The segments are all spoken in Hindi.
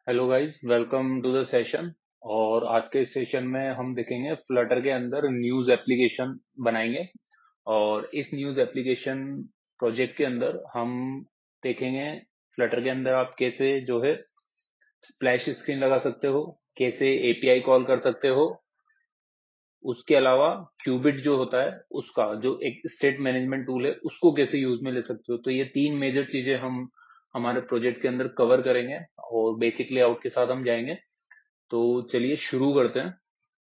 Hello guys, welcome to the session. और आज के सेशन में हम देखेंगे फ्लटर के अंदर न्यूज़ एप्लीकेशन बनाएंगे। और इस न्यूज़ एप्लीकेशन प्रोजेक्ट के अंदर हम देखेंगे फ्लटर के अंदर आप कैसे जो है स्प्लैश स्क्रीन लगा सकते हो, कैसे एपीआई कॉल कर सकते हो। उसके अलावा क्यूबिट जो होता है उसका जो एक स्टेट मैनेजमेंट टूल है उसको कैसे यूज में ले सकते हो। तो ये तीन मेजर चीजें हम हमारे प्रोजेक्ट के अंदर कवर करेंगे और बेसिक लेआउट के साथ हम जाएंगे। तो चलिए शुरू करते हैं।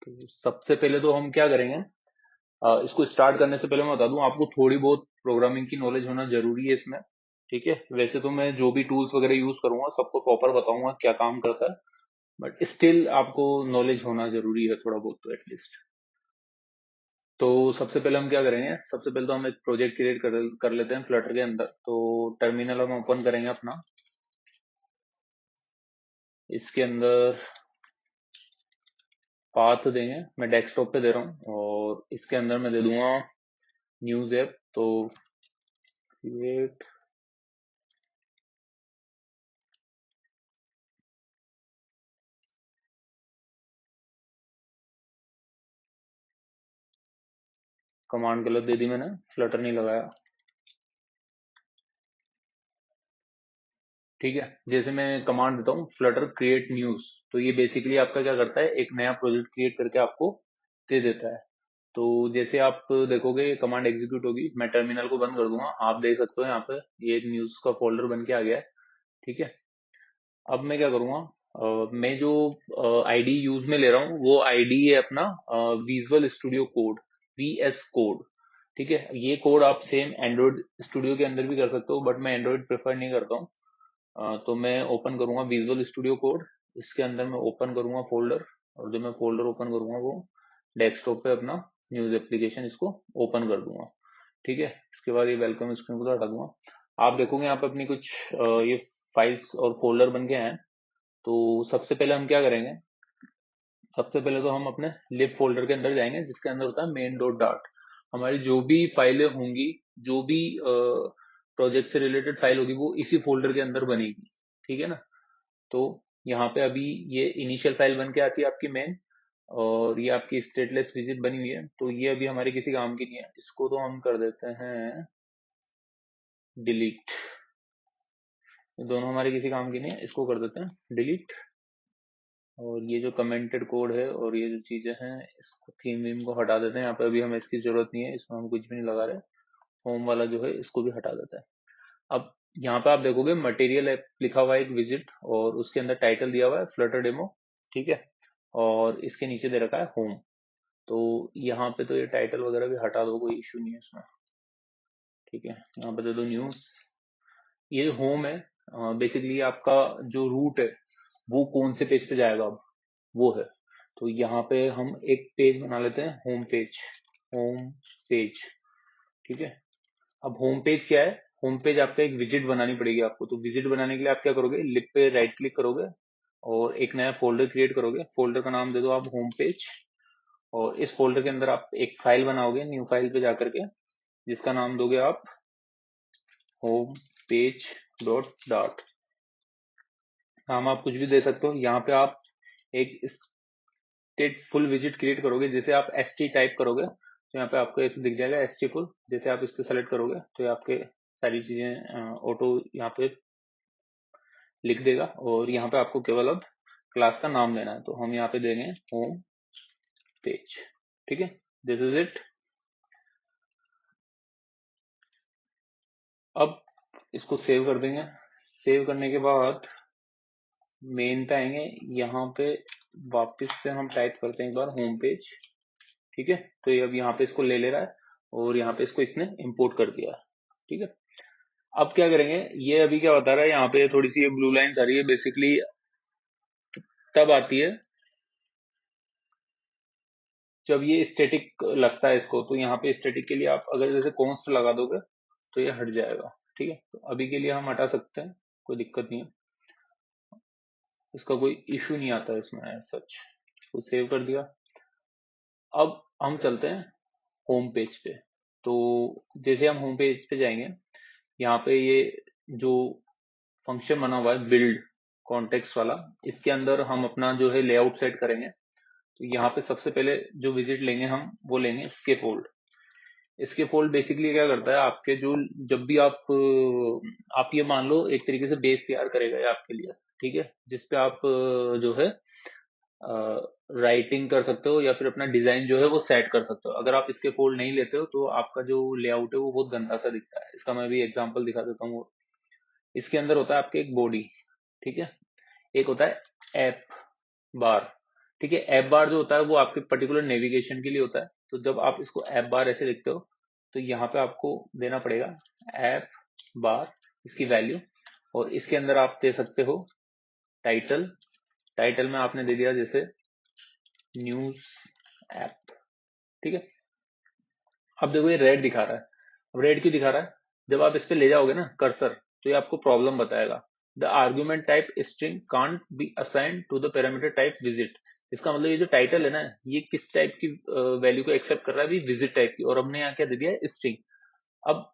तो सबसे पहले तो हम क्या करेंगे, इसको स्टार्ट करने से पहले मैं बता दूं आपको थोड़ी बहुत प्रोग्रामिंग की नॉलेज होना जरूरी है इसमें। ठीक है, वैसे तो मैं जो भी टूल्स वगैरह यूज करूंगा सबको प्रॉपर बताऊंगा क्या काम करता है, बट स्टिल आपको नॉलेज होना जरूरी है थोड़ा बहुत तो एटलीस्ट। तो सबसे पहले हम क्या करेंगे, सबसे पहले तो हम एक प्रोजेक्ट क्रिएट कर लेते हैं फ्लटर के अंदर। तो टर्मिनल हम ओपन करेंगे अपना। इसके अंदर पाथ देंगे, मैं डेस्कटॉप पे दे रहा हूँ और इसके अंदर मैं दे दूंगा न्यूज ऐप। तो क्रिएट कमांड गलत दे दी मैंने, फ्लटर नहीं लगाया। ठीक है, जैसे मैं कमांड देता हूँ फ्लटर क्रिएट न्यूज, तो ये बेसिकली आपका क्या करता है, एक नया प्रोजेक्ट क्रिएट करके आपको दे देता है। तो जैसे आप देखोगे ये कमांड एग्जीक्यूट होगी, मैं टर्मिनल को बंद कर दूंगा, आप देख सकते हो यहाँ पे ये न्यूज का फोल्डर बन के आ गया है। ठीक है, अब मैं क्या करूंगा, मैं जो आईडी यूज में ले रहा हूँ वो आईडी है अपना visual studio code, VS code. ठीक है, ये कोड आप सेम एंड्रॉइड स्टूडियो के अंदर भी कर सकते हो, बट मैं एंड्रॉइड प्रेफर नहीं करता हूँ। तो मैं ओपन करूंगा विजुअल स्टूडियो कोड। इसके अंदर मैं ओपन करूंगा फोल्डर, और जो मैं फोल्डर ओपन करूंगा वो डेस्कटॉप पे अपना न्यूज एप्लीकेशन इसको ओपन कर दूंगा। ठीक है, इसके बाद ये वेलकम स्क्रीन को तो हटा दूंगा। आप देखोगे यहाँ पे अपनी कुछ ये फाइल्स और फोल्डर बन के हैं। तो सबसे पहले हम क्या करेंगे, सबसे पहले तो हम अपने लिब फोल्डर के अंदर जाएंगे जिसके अंदर होता है मेन डॉट डार्ट। हमारी जो भी फाइलें होंगी, जो भी प्रोजेक्ट से रिलेटेड फाइल होगी वो इसी फोल्डर के अंदर बनेगी। ठीक है ना। तो यहाँ पे अभी ये इनिशियल फाइल बन के आती है आपकी मेन, और ये आपकी स्टेटलेस विजिट बनी हुई है। तो ये अभी हमारे किसी काम की नहीं है, इसको तो हम कर देते हैं डिलीट। दोनों हमारे किसी काम की नहीं है, इसको कर देते हैं डिलीट। और ये जो कमेंटेड कोड है और ये जो चीजें हैं इसको थीम वीम को हटा देते हैं, यहाँ पे अभी हमें इसकी जरूरत नहीं है, इसमें हम कुछ भी नहीं लगा रहे। होम वाला जो है इसको भी हटा देता है। अब यहाँ पे आप देखोगे मटेरियल ऐप लिखा हुआ है एक विजिट, और उसके अंदर टाइटल दिया हुआ है फ्लटर डेमो। ठीक है, और इसके नीचे दे रखा है होम। तो यहाँ पे तो ये टाइटल वगैरह भी हटा दो, कोई इशू नहीं है इसमें। ठीक है, यहाँ पे दे दो न्यूज। ये होम है, बेसिकली आपका जो रूट है वो कौन से पेज पे जाएगा अब वो है। तो यहाँ पे हम एक पेज बना लेते हैं, होम पेज। Home page. ठीक है, अब होम पेज क्या है, होम पेज आपका एक विजिट बनानी पड़ेगी आपको। तो विजिट बनाने के लिए आप क्या करोगे, लिप पे राइट क्लिक करोगे और एक नया फोल्डर क्रिएट करोगे। फोल्डर का नाम दे दो आप होम पेज, और इस फोल्डर के अंदर आप एक फाइल बनाओगे न्यू फाइल पे जाकर के, जिसका नाम दोगे आप होम पेज डॉट डार्ट। नाम आप कुछ भी दे सकते हो। यहाँ पे आप एक स्टेट फुल विजिट क्रिएट करोगे, जैसे आप एस टी टाइप करोगे तो यहाँ पे आपको ऐसे दिख जाएगा एस टी फुल। जैसे आप इसको सेलेक्ट करोगे तो ये आपके सारी चीजें ऑटो यहाँ पे लिख देगा, और यहाँ पे आपको केवल अब क्लास का नाम देना है। तो हम यहाँ पे देंगे होम पेज। ठीक है, दिस इज इट। अब इसको सेव कर देंगे। सेव करने के बाद मेन पे आएंगे, यहाँ पे वापस से हम टाइप करते हैं एक बार होम पेज। ठीक है, तो ये अब यहाँ पे इसको ले ले रहा है और यहाँ पे इसको इसने इंपोर्ट कर दिया है। ठीक है, अब क्या करेंगे, ये अभी क्या बता रहा है, यहाँ पे थोड़ी सी ये ब्लू लाइंस आ रही है, बेसिकली तब आती है जब ये स्टैटिक लगता है इसको। तो यहाँ पे स्टैटिक के लिए आप अगर जैसे कॉन्स्ट लगा दोगे तो ये हट जाएगा। ठीक है, तो अभी के लिए हम हटा सकते हैं, कोई दिक्कत नहीं है, इसका कोई इशू नहीं आता है इसमें सच। तो सेव कर दिया। अब हम चलते हैं होम पेज पे। तो जैसे हम होम पेज पे जाएंगे, यहाँ पे ये जो फंक्शन बना हुआ है बिल्ड कॉन्टेक्स्ट वाला, इसके अंदर हम अपना जो है लेआउट सेट करेंगे। तो यहाँ पे सबसे पहले जो विजिट लेंगे हम वो लेंगे स्केफोल्ड। स्केफोल्ड बेसिकली क्या करता है, आपके जो जब भी आप ये मान लो एक तरीके से बेस तैयार करेगा ये आपके लिए, ठीक है, जिसपे आप जो है राइटिंग कर सकते हो या फिर अपना डिजाइन जो है वो सेट कर सकते हो। अगर आप इसके फोल्ड नहीं लेते हो तो आपका जो लेआउट है वो बहुत गंदा सा दिखता है। इसका मैं भी एग्जांपल दिखा देता हूँ। इसके अंदर होता है आपके एक बॉडी, ठीक है, एक होता है ऐप बार, ठीक है। ऐप बार जो होता है वो आपके पर्टिकुलर नेविगेशन के लिए होता है। तो जब आप इसको ऐप बार ऐसे लिखते हो तो यहाँ पे आपको देना पड़ेगा ऐप बार, इसकी वैल्यू, और इसके अंदर आप दे सकते हो टाइटल। टाइटल में आपने दे दिया जैसे न्यूज ऐप, ठीक है। अब देखो ये रेड दिखा रहा है। अब रेड क्यों दिखा रहा है, जब आप इस पे ले जाओगे ना कर्सर तो ये आपको प्रॉब्लम बताएगा। The argument type string can't be assigned to the parameter type visit. इसका मतलब ये जो टाइटल है ना, ये किस टाइप की वैल्यू को एक्सेप्ट कर रहा है, अभी विजिट टाइप की, और हमने यहाँ क्या दे दिया है, स्ट्रिंग। अब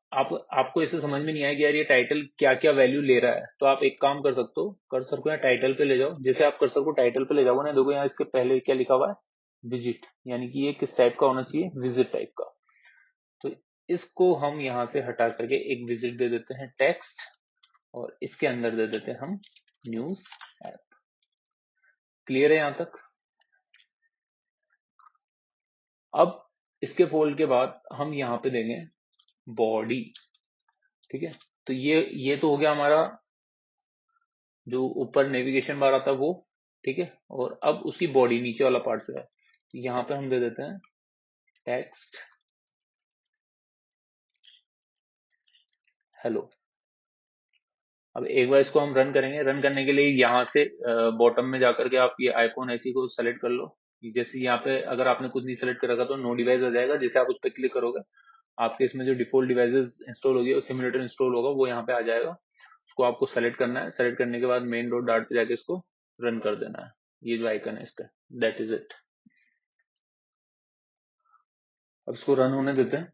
आपको इसे समझ में नहीं आया कि यार ये टाइटल क्या क्या वैल्यू ले रहा है, तो आप एक काम कर सकते हो, कर्सर को यहाँ टाइटल पे ले जाओ। जैसे आप कर्सर को टाइटल पे ले जाओगे ना, देखो यहाँ इसके पहले क्या लिखा हुआ है, विजिट, यानी कि ये किस टाइप का होना चाहिए, विजिट टाइप का। तो इसको हम यहाँ से हटा करके एक विजिट दे देते हैं टेक्स्ट, और इसके अंदर दे देते हैं हम न्यूज ऐप। क्लियर है यहाँ तक। अब इसके फोल्ड के बाद हम यहाँ पे देंगे बॉडी, ठीक है। तो ये तो हो गया हमारा जो ऊपर नेविगेशन बार आता है वो, ठीक है। और अब उसकी बॉडी नीचे वाला पार्ट जो है, तो यहाँ पे हम दे देते हैं टेक्स्ट हेलो। अब एक बार इसको हम रन करेंगे। रन करने के लिए यहाँ से बॉटम में जाकर के आप ये आईफोन ऐसी को सेलेक्ट कर लो। जैसे यहाँ पे अगर आपने कुछ नहीं सेलेक्ट कर रखा तो नो डिवाइस आ जाएगा। जैसे आप उस पर क्लिक करोगे आपके इसमें जो डिफॉल्ट डिवाइसेस इंस्टॉल होगी, सिमुलेटर इंस्टॉल होगा, वो यहाँ पे आ जाएगा। उसको आपको सेलेक्ट करना है। सेलेक्ट करने के बाद मेन डॉट डार्ट पे जाके इसको रन कर देना है, ये जो आइकन है इस पे, दैट इज इट। अब इसको रन होने देते हैं।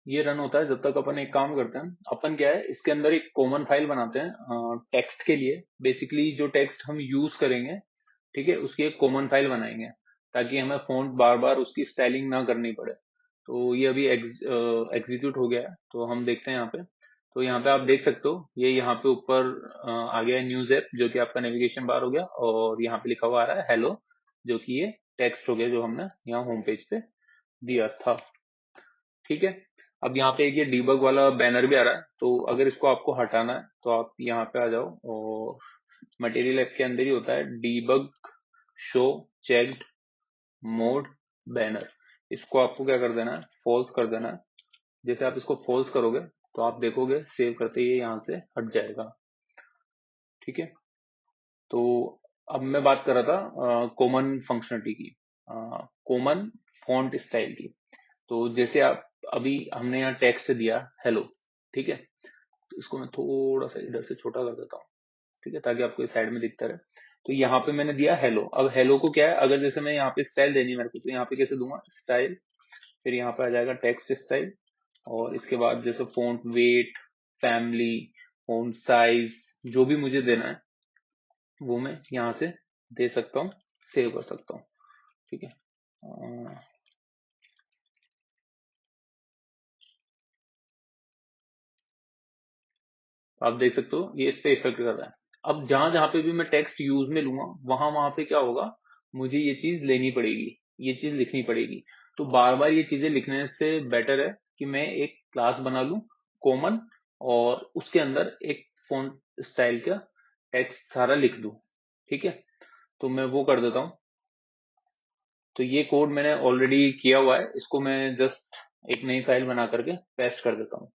ये रन होता है जब तक अपन एक काम करते हैं। अपन क्या है, इसके अंदर एक कॉमन फाइल बनाते हैं टेक्स्ट के लिए। बेसिकली जो टेक्स्ट हम यूज करेंगे, ठीक है, उसकी एक कॉमन फाइल बनाएंगे ताकि हमें फ़ॉन्ट बार बार उसकी स्टाइलिंग ना करनी पड़े। तो ये अभी एग्जीक्यूट हो गया है, तो हम देखते हैं यहाँ पे। तो यहाँ पे आप देख सकते हो ये यहाँ पे ऊपर आ गया है न्यूज ऐप, जो कि आपका नेविगेशन बार हो गया, और यहाँ पे लिखा हुआ आ रहा है हेलो, जो कि ये टेक्स्ट हो गया जो हमने यहाँ होम पेज पे दिया था, ठीक है। अब यहाँ पे एक ये डीबग वाला बैनर भी आ रहा है, तो अगर इसको आपको हटाना है तो आप यहाँ पे आ जाओ, और मटेरियल ऐप के अंदर ही होता है debug show checked mode banner. इसको आपको क्या कर देना है, फॉल्स कर देना है। जैसे आप इसको फॉल्स करोगे तो आप देखोगे सेव करते ही यहाँ से हट जाएगा, ठीक है। तो अब मैं बात कर रहा था कॉमन फंक्शनलिटी की, कॉमन फॉन्ट स्टाइल की। तो जैसे आप अभी हमने यहाँ टेक्स्ट दिया हेलो, ठीक है, तो इसको मैं थोड़ा सा इधर से छोटा कर देता हूँ, ठीक है, ताकि आपको इस साइड में दिखता रहे। तो यहाँ पे मैंने दिया हेलो। अब हेलो को क्या है, अगर जैसे मैं यहाँ पे स्टाइल देनी है मेरे को, तो यहाँ पे कैसे दूंगा, स्टाइल, फिर यहाँ पे आ जाएगा टेक्स्ट स्टाइल, और इसके बाद जैसे font weight, family, font size, जो भी मुझे देना है वो मैं यहाँ से दे सकता हूँ, सेव कर सकता हूँ, ठीक है। आप देख सकते हो ये इस पे इफेक्ट कर रहा है। अब जहां जहां पे भी मैं टेक्स्ट यूज में लूंगा वहां वहां पे क्या होगा, मुझे ये चीज लेनी पड़ेगी, ये चीज लिखनी पड़ेगी। तो बार बार ये चीजें लिखने से बेटर है कि मैं एक क्लास बना लूं कॉमन, और उसके अंदर एक फॉन्ट स्टाइल का टेक्स्ट सारा लिख दूं, ठीक है। तो मैं वो कर देता हूँ। तो ये कोड मैंने ऑलरेडी किया हुआ है, इसको मैं जस्ट एक नई फाइल बना करके पेस्ट कर देता हूँ।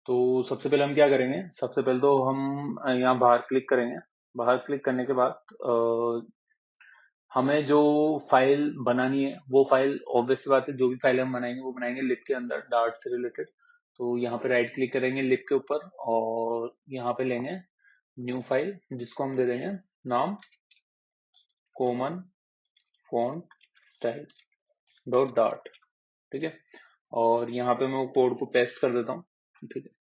तो सबसे पहले हम क्या करेंगे, सबसे पहले तो हम यहाँ बाहर क्लिक करेंगे। बाहर क्लिक करने के बाद हमें जो फाइल बनानी है वो फाइल, ऑब्वियस सी बात है, जो भी फाइल हम बनाएंगे वो बनाएंगे लिब के अंदर डार्ट से रिलेटेड। तो यहाँ पे राइट क्लिक करेंगे लिब के ऊपर, और यहाँ पे लेंगे न्यू फाइल, जिसको हम दे देंगे नाम common font style dot dart, ठीक है। और यहाँ पे मैं वो कोड को पेस्ट कर देता हूँ, ठीक है।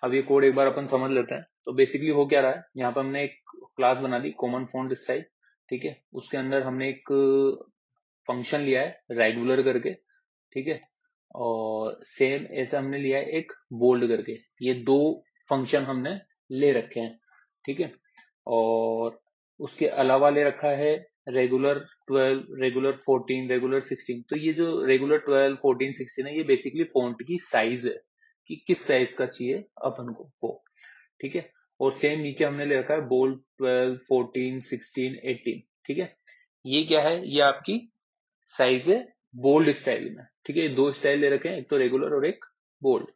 अब ये कोड एक बार अपन समझ लेते हैं। तो बेसिकली हो क्या रहा है, यहाँ पे हमने एक क्लास बना दी कॉमन फॉन्ट स्टाइल, ठीक है। उसके अंदर हमने एक फंक्शन लिया है रेगुलर करके, ठीक है। और सेम ऐसा हमने लिया है एक बोल्ड करके, ये दो फंक्शन हमने ले रखे हैं, ठीक है। और उसके अलावा ले रखा है रेगुलर 12, रेगुलर 14, रेगुलर 16। तो ये जो रेगुलर 12, 14, 16 है, ये बेसिकली फॉन्ट की साइज है कि किस साइज का चाहिए अपन को वो, ठीक है। और सेम नीचे हमने ले रखा है बोल्ड 12, 14, 16, 18, ठीक है। ये क्या है, ये आपकी साइज है बोल्ड स्टाइल में, ठीक है। ये दो स्टाइल ले रखे हैं, एक तो रेगुलर और एक बोल्ड,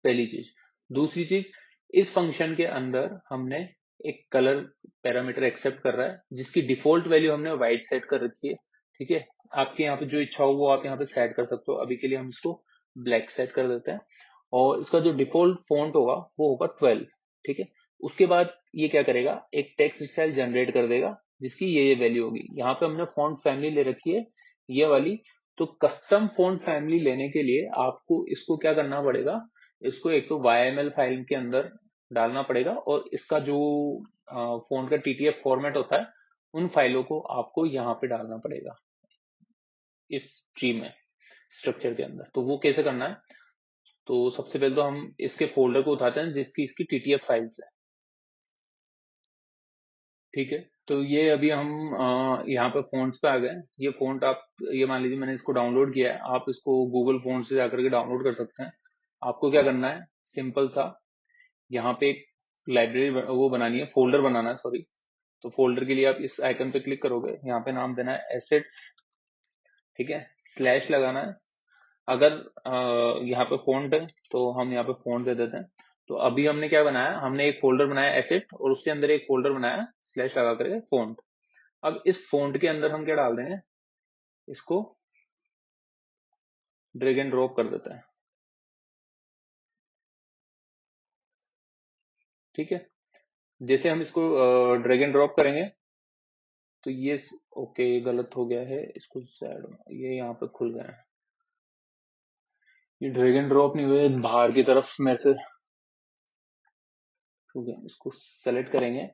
पहली चीज। दूसरी चीज, इस फंक्शन के अंदर हमने एक कलर पैरामीटर एक्सेप्ट कर रहा है जिसकी डिफॉल्ट वैल्यू हमने व्हाइट सेट कर रखी है, ठीक है। आपके यहाँ पे जो इच्छा हो वो आप यहाँ पे सेट कर सकते हो। अभी के लिए हम इसको ब्लैक सेट कर देते हैं। और इसका जो डिफॉल्ट फॉन्ट होगा वो होगा 12, ठीक है। उसके बाद ये क्या करेगा, एक टेक्स्ट स्टाइल जनरेट कर देगा जिसकी ये वैल्यू होगी। यहाँ पे हमने फॉन्ट फैमिली ले रखी है ये वाली। तो कस्टम फॉन्ट फैमिली लेने के लिए आपको इसको क्या करना पड़ेगा, इसको एक तो YML फाइल के अंदर डालना पड़ेगा, और इसका जो फोन का TTF फॉर्मेट होता है उन फाइलों को आपको यहाँ पे डालना पड़ेगा इस ट्री में, स्ट्रक्चर के अंदर। तो वो कैसे करना है, तो सबसे पहले तो हम इसके फोल्डर को उठाते हैं जिसकी इसकी TTF फाइल्स है, ठीक है। तो ये अभी हम यहाँ पे फोन्ट्स पे आ गए। ये फोन्ट आप, ये मान लीजिए मैंने इसको डाउनलोड किया है, आप इसको गूगल फोन से जाकर के डाउनलोड कर सकते हैं। आपको क्या करना है, सिंपल सा, यहाँ पे एक लाइब्रेरी वो बनानी है, फोल्डर बनाना है, सॉरी। तो फोल्डर के लिए आप इस आइकन पे क्लिक करोगे, यहाँ पे नाम देना है एसेट्स, ठीक है। स्लैश लगाना है। अगर यहाँ पे फॉन्ट है तो हम यहाँ पे फॉन्ट दे देते हैं। तो अभी हमने क्या बनाया, हमने एक फोल्डर बनाया एसेट, और उसके अंदर एक फोल्डर बनाया स्लैश लगा करके फॉन्ट। अब इस फॉन्ट के अंदर हम क्या डाल देंगे, इसको ड्रैग एंड ड्रॉप कर देते हैं, ठीक है। जैसे हम इसको ड्रैग एंड ड्रॉप करेंगे तो ये, ओके ये गलत हो गया है, इसको साइड में, ये यहाँ पे खुल गया है। ये ड्रैग एंड ड्रॉप नहीं हुए, बाहर की तरफ मेरे से, ठीक है। इसको सेलेक्ट करेंगे,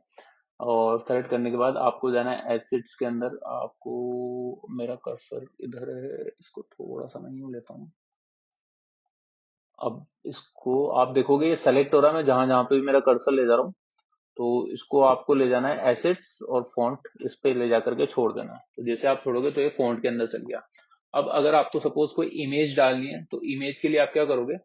और सेलेक्ट करने के बाद आपको जाना है एसेट्स के अंदर। आपको, मेरा कर्सर इधर है, इसको थोड़ा सा मैं यूं लेता हूँ। अब इसको आप देखोगे ये सेलेक्ट हो रहा है, मैं जहां जहां पे भी मेरा कर्सर ले जा रहा हूँ। तो इसको आपको ले जाना है एसेट्स और फॉन्ट, इस पे ले जाकर के छोड़ देना है। तो जैसे आप छोड़ोगे तो ये फॉन्ट के अंदर चल गया। अब अगर आपको सपोज कोई इमेज डालनी है, तो इमेज के लिए आप क्या करोगे,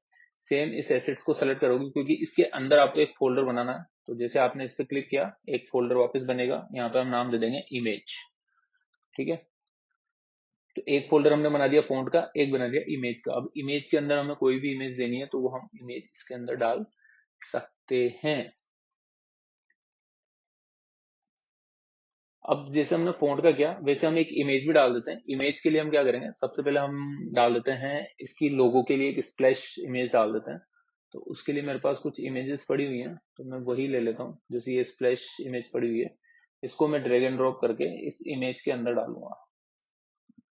सेम इस एसेट्स को सेलेक्ट करोगे, क्योंकि इसके अंदर आपको एक फोल्डर बनाना है। तो जैसे आपने इस पे क्लिक किया, एक फोल्डर वापस बनेगा, यहाँ पे हम नाम दे देंगे इमेज, ठीक है। तो एक फोल्डर हमने बना दिया फॉन्ट का, एक बना दिया इमेज का। अब इमेज के अंदर हमें कोई भी इमेज देनी है तो वो हम इमेज इसके अंदर डाल सकते हैं। अब जैसे हमने फॉन्ट का किया, वैसे हम एक इमेज भी डाल देते हैं। इमेज के लिए हम क्या करेंगे, सबसे पहले हम डाल देते हैं इसकी लोगो के लिए एक स्प्लैश इमेज डाल देते हैं। तो उसके लिए मेरे पास कुछ इमेजेस पड़ी हुई हैं, तो मैं वही ले लेता हूँ। जैसे ये स्प्लैश इमेज पड़ी हुई है, इसको मैं ड्रैग एंड ड्रॉप करके इस इमेज के अंदर डालूंगा,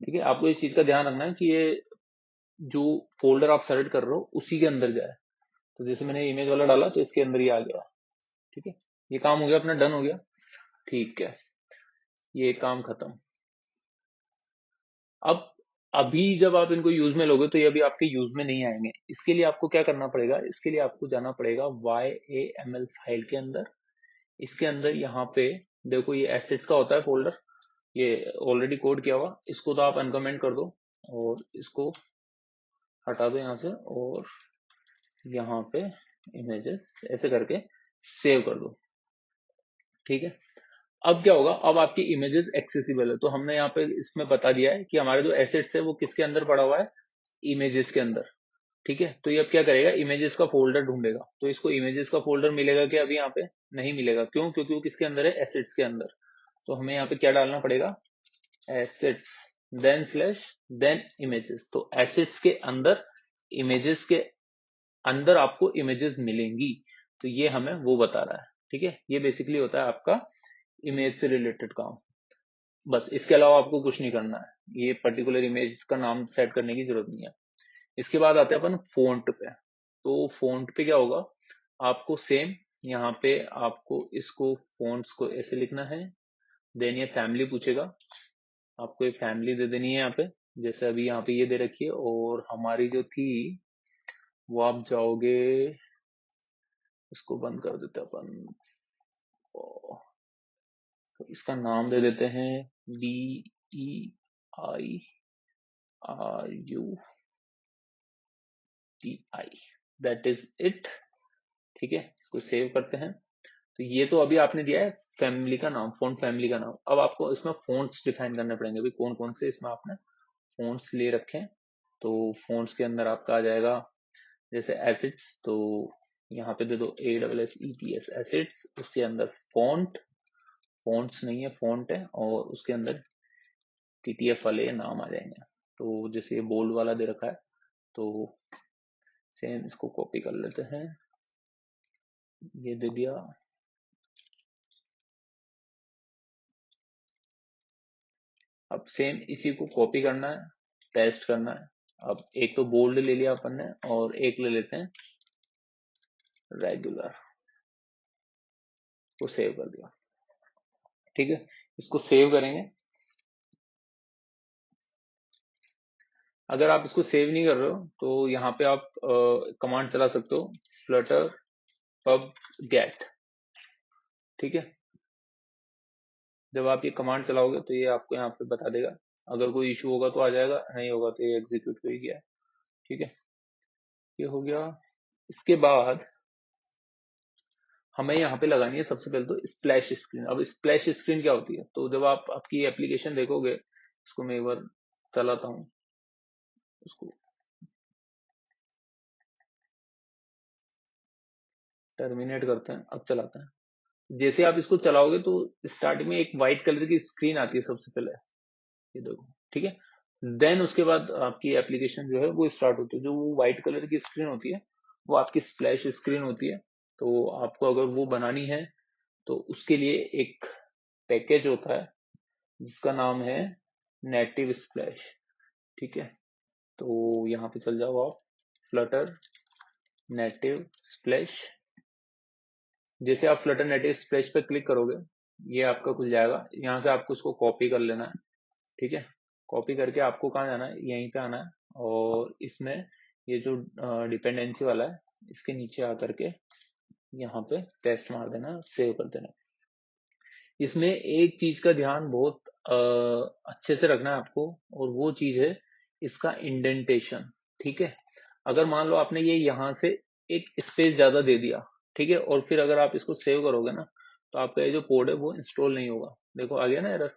ठीक है। आपको इस चीज का ध्यान रखना है कि ये जो फोल्डर आप सेलेक्ट कर रहे हो उसी के अंदर जाए। तो जैसे मैंने इमेज वाला डाला तो इसके अंदर ही आ गया, ठीक है। ये काम हो गया अपना, डन हो गया, ठीक है। ये काम खत्म। अब अभी जब आप इनको यूज में लोगे तो ये अभी आपके यूज में नहीं आएंगे। इसके लिए आपको क्या करना पड़ेगा, इसके लिए आपको जाना पड़ेगा YAML फाइल के अंदर। इसके अंदर यहाँ पे देखो, ये एसेट्स का होता है फोल्डर, ये ऑलरेडी कोड किया हुआ। इसको तो आप अनकमेंट कर दो और इसको हटा दो यहाँ से, और यहाँ पे इमेजेस ऐसे करके सेव कर दो, ठीक है। अब क्या होगा, अब आपकी इमेजेस एक्सेसिबल है। तो हमने यहाँ पे इसमें बता दिया है कि हमारे जो एसेट्स है वो किसके अंदर पड़ा हुआ है, इमेजेस के अंदर, ठीक है। तो ये अब क्या करेगा, इमेजेस का फोल्डर ढूंढेगा। तो इसको इमेजेस का फोल्डर मिलेगा क्या, अभी यहाँ पे नहीं मिलेगा। क्यों, क्योंकि वो किसके अंदर है, एसेट्स के अंदर। तो हमें यहाँ पे क्या डालना पड़ेगा, assets then slash then images. तो एसेट्स के अंदर इमेजेस के अंदर आपको इमेजेस मिलेंगी। तो ये हमें वो बता रहा है, ठीक है। ये बेसिकली होता है आपका इमेज से रिलेटेड काम। बस इसके अलावा आपको कुछ नहीं करना है, ये पर्टिकुलर इमेज का नाम सेट करने की जरूरत नहीं है। इसके बाद आते हैं अपन फॉन्ट पे। तो फॉन्ट पे क्या होगा, आपको सेम यहाँ पे आपको इसको फॉन्ट्स को ऐसे लिखना है। देन ये फैमिली पूछेगा, आपको एक फैमिली दे देनी है यहाँ पे, जैसे अभी यहाँ पे ये दे रखी है। और हमारी जो थी वो आप जाओगे, इसको बंद कर देते हैं अपन, तो इसका नाम दे देते हैं DEIRUTI, दैट इज इट। ठीक है, इसको सेव करते हैं। तो ये तो अभी आपने दिया है फैमिली का नाम, फॉन्ट फैमिली का नाम। अब आपको इसमें फॉन्ट्स डिफाइन करने पड़ेंगे, अभी कौन कौन से इसमें आपने फॉन्ट्स ले रखे हैं। तो फॉन्ट्स के अंदर आपका आ जाएगा जैसे एसिड्स, तो यहाँ पे दे दो ASSETS एसिड्स। उसके अंदर फॉन्ट, फॉन्ट्स नहीं है फॉन्ट है, और उसके अंदर TTF वाले नाम आ जाएंगे। तो जैसे ये बोल्ड वाला दे रखा है, तो सेम इसको कॉपी कर लेते हैं, ये दे दिया। अब सेम इसी को कॉपी करना है, पेस्ट करना है। अब एक तो बोल्ड ले लिया अपन ने, और एक ले लेते हैं रेगुलर, को सेव कर दिया। ठीक है, इसको सेव करेंगे। अगर आप इसको सेव नहीं कर रहे हो तो यहाँ पे आप कमांड चला सकते हो, flutter pub get। ठीक है, जब आप ये कमांड चलाओगे तो ये आपको यहाँ पे बता देगा, अगर कोई इशू होगा तो आ जाएगा, नहीं होगा तो ये एग्जीक्यूट हो ही गया। ठीक है, ये हो गया। इसके बाद हमें यहाँ पे लगानी है सबसे पहले तो स्प्लैश स्क्रीन। अब स्प्लैश स्क्रीन क्या होती है, तो जब आप आपकी एप्लीकेशन देखोगे, इसको मैं एक बार चलाता हूँ, उसको टर्मिनेट करते हैं, अब चलाते हैं। जैसे आप इसको चलाओगे तो स्टार्टिंग में एक व्हाइट कलर की स्क्रीन आती है सबसे पहले, ये देखो। ठीक है, देन उसके बाद आपकी एप्लीकेशन जो है वो स्टार्ट होती है। जो वो व्हाइट कलर की स्क्रीन होती है वो आपकी स्प्लैश स्क्रीन होती है। तो आपको अगर वो बनानी है तो उसके लिए एक पैकेज होता है जिसका नाम है नेटिव स्प्लैश। ठीक है, तो यहाँ पे चल जाओ आप, फ्लटर नेटिव स्प्लैश। जैसे आप फ्लटर नेटिव स्प्लैश पे क्लिक करोगे, ये आपका खुल जाएगा। यहाँ से आपको उसको कॉपी कर लेना है। ठीक है, कॉपी करके आपको कहाँ जाना है, यहीं पे आना है, और इसमें ये जो डिपेंडेंसी वाला है इसके नीचे आकर के यहाँ पे पेस्ट मार देना, सेव कर देना। इसमें एक चीज का ध्यान बहुत अच्छे से रखना है आपको, और वो चीज है इसका इंडेंटेशन। ठीक है, अगर मान लो आपने ये यहाँ से एक स्पेस ज्यादा दे दिया, ठीक है, और फिर अगर आप इसको सेव करोगे ना, तो आपका ये जो कोड है वो इंस्टॉल नहीं होगा। देखो आ गया ना एरर।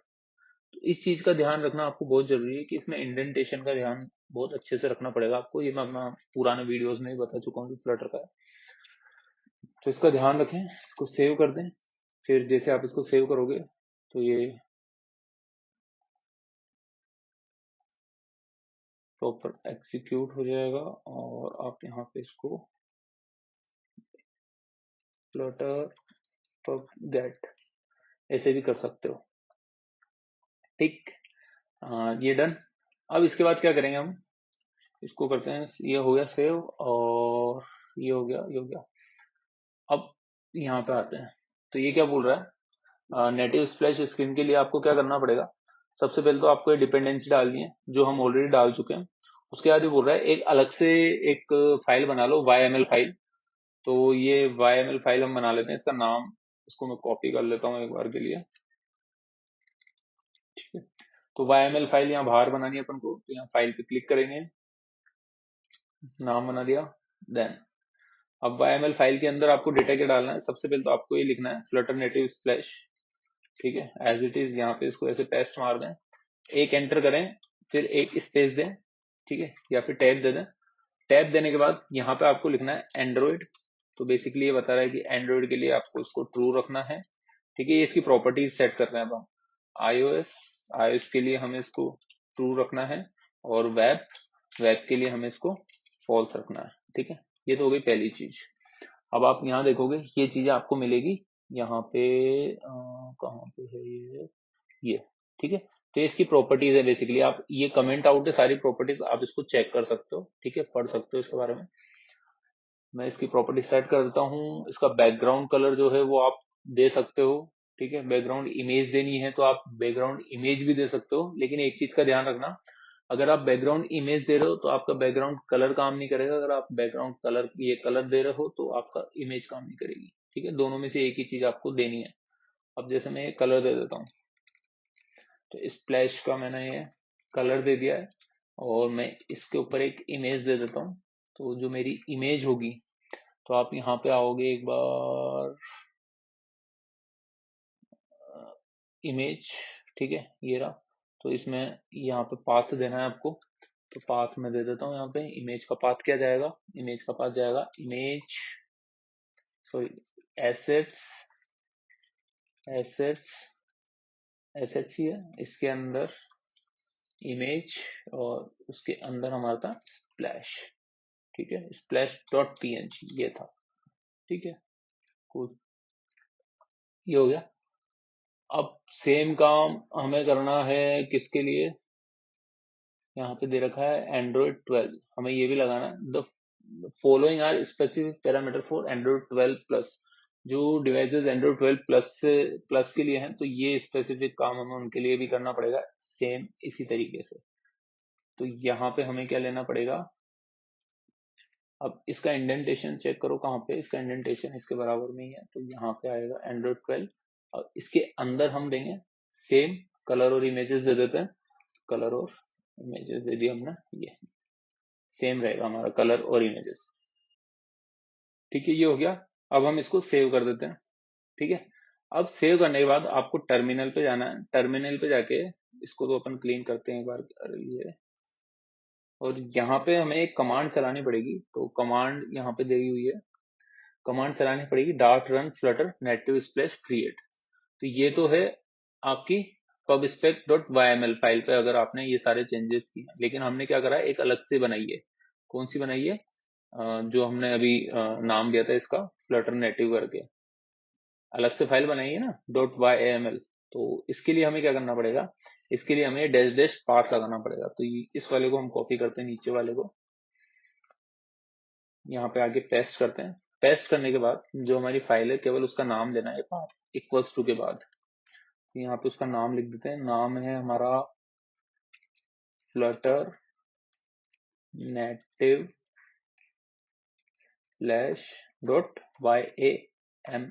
तो इस चीज का ध्यान रखना आपको बहुत जरूरी है कि इसमें इंडेंटेशन का ध्यान बहुत अच्छे से रखना पड़ेगा आपको। ये मैं अपना पुराने वीडियोस में भी बता चुका हूँ फ्लटर का है। तो इसका ध्यान रखें, इसको सेव कर दें। फिर जैसे आप इसको सेव करोगे तो ये प्रॉपर एग्जीक्यूट हो जाएगा, और आप यहाँ पे इसको फ्लटर पब गेट ऐसे भी कर सकते हो। ठीक, ये डन। अब इसके बाद क्या करेंगे हम, इसको करते हैं, ये हो गया सेव, और ये हो गया, ये हो गया। अब यहाँ पे आते हैं, तो ये क्या बोल रहा है, नेटिव स्प्लैश स्क्रीन के लिए आपको क्या करना पड़ेगा। सबसे पहले तो आपको ये डिपेंडेंसी डालनी है जो हम ऑलरेडी डाल चुके हैं। उसके बाद ये बोल रहा है एक अलग से एक फाइल बना लो, YML फाइल। तो ये YML फाइल हम बना लेते हैं, इसका नाम, इसको मैं कॉपी कर लेता हूँ एक बार के लिए। ठीक है, तो YML फाइल यहाँ बाहर बनानी है अपन को, तो यहाँ फाइल पे क्लिक करेंगे, नाम बना दिया। देन अब YML फाइल के अंदर आपको डेटा क्या डालना है, सबसे पहले तो आपको ये लिखना है फ्लटर नेटिव स्प्लैश। ठीक है, एज इट इज यहाँ पे इसको ऐसे पेस्ट मार दें, एक एंटर करें, फिर एक स्पेस दें। ठीक है, या फिर टैब दे दें। टैब देने के बाद यहाँ पे आपको लिखना है एंड्रॉइड। तो बेसिकली ये बता रहा है कि एंड्रॉइड के लिए आपको इसको ट्रू रखना है। ठीक है, ये इसकी प्रॉपर्टीज सेट कर रहे हैं अब हम। iOS, iOS के लिए हमें इसको ट्रू रखना है, और वेब के लिए हमें इसको फॉल्स रखना है। ठीक है, ये तो हो गई पहली चीज। अब आप यहाँ देखोगे ये चीजें आपको मिलेगी यहाँ पे, कहाँ पे है ये। ठीक है, तो इसकी प्रॉपर्टीज है बेसिकली। आप ये कमेंट आउट है सारी प्रॉपर्टीज, आप इसको चेक कर सकते हो। ठीक है, पढ़ सकते हो इसके बारे में। मैं इसकी प्रॉपर्टी सेट कर देता हूँ। इसका बैकग्राउंड कलर जो है वो आप दे सकते हो, ठीक है। बैकग्राउंड इमेज देनी है तो आप बैकग्राउंड इमेज भी दे सकते हो, लेकिन एक चीज का ध्यान रखना, अगर आप बैकग्राउंड इमेज दे रहे हो तो आपका बैकग्राउंड कलर काम नहीं करेगा। अगर आप बैकग्राउंड कलर ये कलर दे रहे हो तो आपका इमेज काम नहीं करेगी, ठीक है। दोनों में से एक ही चीज आपको देनी है। अब जैसे मैं ये कलर दे देता हूँ, तो स्प्लैश का मैंने ये कलर दे दिया है, और मैं इसके ऊपर एक इमेज दे देता हूँ। तो जो मेरी इमेज होगी, तो आप यहाँ पे आओगे एक बार, इमेज, ठीक है, ये रहा। तो इसमें यहाँ पे पाथ देना है आपको, तो पाथ में दे देता हूँ। यहाँ पे इमेज का पाथ क्या जाएगा, इमेज का पाथ जाएगा image, sorry, assets, assets, assets ही है, इसके अंदर इमेज, और उसके अंदर हमारा था स्प्लैश, ठीक है, स्प्लैश डॉट png ये था, ठीक है। cool, ये हो गया। अब सेम काम हमें करना है किसके लिए, यहाँ पे दे रखा है एंड्रॉइड 12, हमें ये भी लगाना है। The following are specific parameter for android 12 plus. जो डिवाइसेस एंड्रॉइड 12 प्लस से प्लस के लिए हैं, तो ये स्पेसिफिक काम हमें उनके लिए भी करना पड़ेगा, सेम इसी तरीके से। तो यहाँ पे हमें क्या लेना पड़ेगा, अब इसका इंडेंटेशन चेक करो कहाँ पे, इसका इंडेंटेशन इसके बराबर में ही है, तो यहाँ पे आएगा एंड्रॉइड 12, और इसके अंदर हम देंगे सेम कलर और इमेजेस दे देते हैं, कलर और इमेजेस दे दिया हमने, ये सेम रहेगा हमारा कलर और इमेजेस, ठीक है। ये हो गया। अब हम इसको सेव कर देते हैं, ठीक है। अब सेव करने के बाद आपको टर्मिनल पे जाना है, टर्मिनल पे जाके इसको तो अपन क्लीन करते हैं एक बार, ये, और यहाँ पे हमें एक कमांड चलानी पड़ेगी। तो कमांड यहाँ पे दी हुई है, कमांड चलानी पड़ेगी dart run Flutter native splash create. तो ये तो है आपकी pubspec डॉट yml फाइल पे, अगर आपने ये सारे चेंजेस किए, लेकिन हमने क्या करा है, एक अलग से बनाई है। कौन सी बनाई है, जो हमने अभी नाम दिया था इसका फ्लटर नेटिव करके, अलग से फाइल बनाई है ना डॉट yml। तो इसके लिए हमें क्या करना पड़ेगा, इसके लिए हमें डैश डैश पाथ लगाना पड़ेगा। तो इस वाले को हम कॉपी करते हैं, नीचे वाले को यहाँ पे आगे पेस्ट करते हैं। पेस्ट करने के बाद जो हमारी फाइल है, केवल उसका नाम देना है पाथ इक्वल्स टू के बाद। यहाँ पे उसका नाम लिख देते हैं, नाम है हमारा Flutter native slash dot YAML,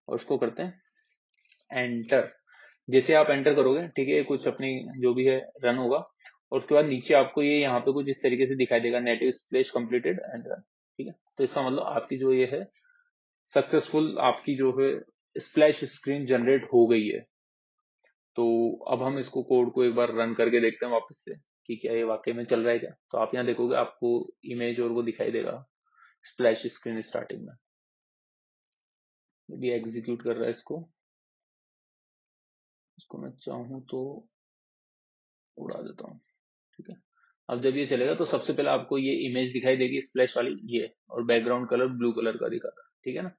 और उसको करते हैं एंटर। जैसे आप एंटर करोगे, ठीक है, कुछ अपनी जो भी है रन होगा, और उसके बाद नीचे आपको ये यहाँ पे कुछ इस तरीके से दिखाई देगा, native splash completed and run, ठीक है। तो इसका मतलब आपकी जो ये है सक्सेसफुल, आपकी जो है स्प्लैश स्क्रीन जनरेट हो गई है। तो अब हम इसको कोड को एक बार रन करके देखते हैं वापस से, कि क्या ये वाकई में चल रहा है क्या। तो आप यहाँ देखोगे, आपको इमेज और वो दिखाई देगा स्प्लैश स्क्रीन स्टार्टिंग में। ये भी एग्जीक्यूट कर रहा है इसको मैं चाहूँ तो उड़ा देता हूँ, ठीक है। अब जब ये चलेगा तो सबसे पहले आपको ये इमेज दिखाई देगी स्प्लैश वाली, ये, और बैकग्राउंड कलर ब्लू कलर का दिखा था, ठीक है ना।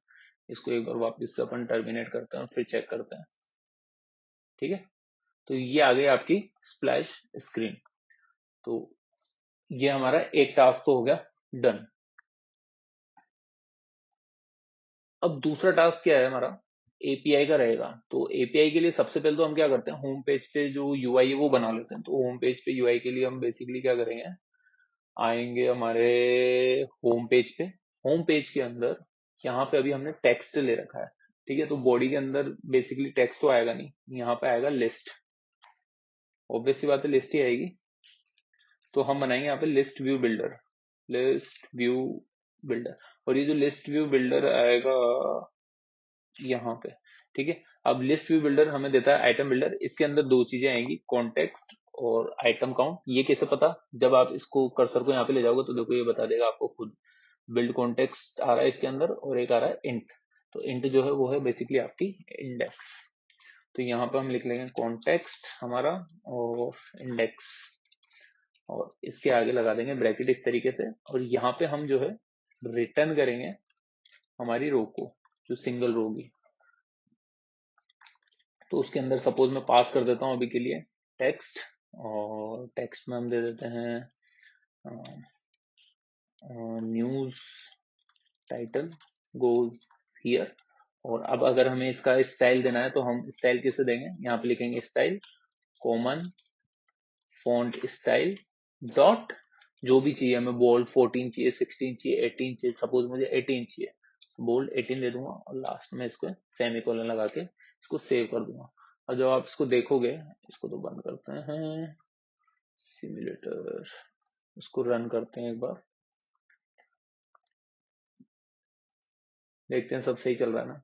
इसको एक बार वापस से अपन टर्मिनेट करते हैं और फिर चेक करते हैं, ठीक है। तो ये आ गई आपकी स्प्लैश स्क्रीन। तो ये हमारा एक टास्क तो हो गया डन। अब दूसरा टास्क क्या है हमारा, एपीआई का रहेगा। तो एपीआई के लिए सबसे पहले तो हम क्या करते हैं, होम पेज पे जो यूआई है वो बना लेते हैं। तो होम पेज पे यूआई के लिए हम बेसिकली क्या करेंगे, आएंगे हमारे होम पेज पे। होम पेज के अंदर यहाँ पे अभी हमने टेक्स्ट ले रखा है, ठीक है। तो बॉडी के अंदर बेसिकली टेक्स्ट तो आएगा नहीं, यहाँ पे आएगा लिस्ट, ऑब्वियस सी बात है लिस्ट ही आएगी। तो हम बनाएंगे यहाँ पे list view builder, list view builder, और ये जो लिस्ट व्यू बिल्डर आएगा यहाँ पे, ठीक है। अब लिस्ट व्यू बिल्डर हमें देता है आइटम बिल्डर, इसके अंदर दो चीजें आएंगी, कॉन्टेक्स्ट और आइटम काउंट। ये कैसे पता, जब आप इसको कर्सर को यहाँ पे ले जाओगे तो देखो ये बता देगा आपको खुद। बिल्ड कॉन्टेक्स्ट आ रहा है इसके अंदर, और एक आ रहा है इंट। तो इंट जो है वो है बेसिकली आपकी इंडेक्स। तो यहाँ पे हम लिख लेंगे कॉन्टेक्स्ट हमारा और इंडेक्स, और इसके आगे लगा देंगे ब्रैकेट इस तरीके से। और यहाँ पे हम जो है रिटर्न करेंगे हमारी रो को, जो सिंगल रो होगी। तो उसके अंदर सपोज मैं पास कर देता हूँ अभी के लिए टेक्स्ट, और टेक्स्ट में हम दे देते हैं न्यूज टाइटल गोज हियर। और अब अगर हमें इसका स्टाइल देना है तो हम स्टाइल कैसे देंगे, यहाँ पे लिखेंगे style common font style dot, जो भी चाहिए हमें, बोल्ड 14 चाहिए, 16 चाहिए, 18 चाहिए, सपोज मुझे 18 चाहिए, बोल्ड 18 दे दूंगा और लास्ट में इसको सेमीकोलन लगा के इसको सेव कर दूंगा। और जब आप इसको देखोगे, इसको तो बंद करते हैं सिमुलेटर, इसको रन करते हैं एक बार, देखते हैं सब सही चल रहा है ना।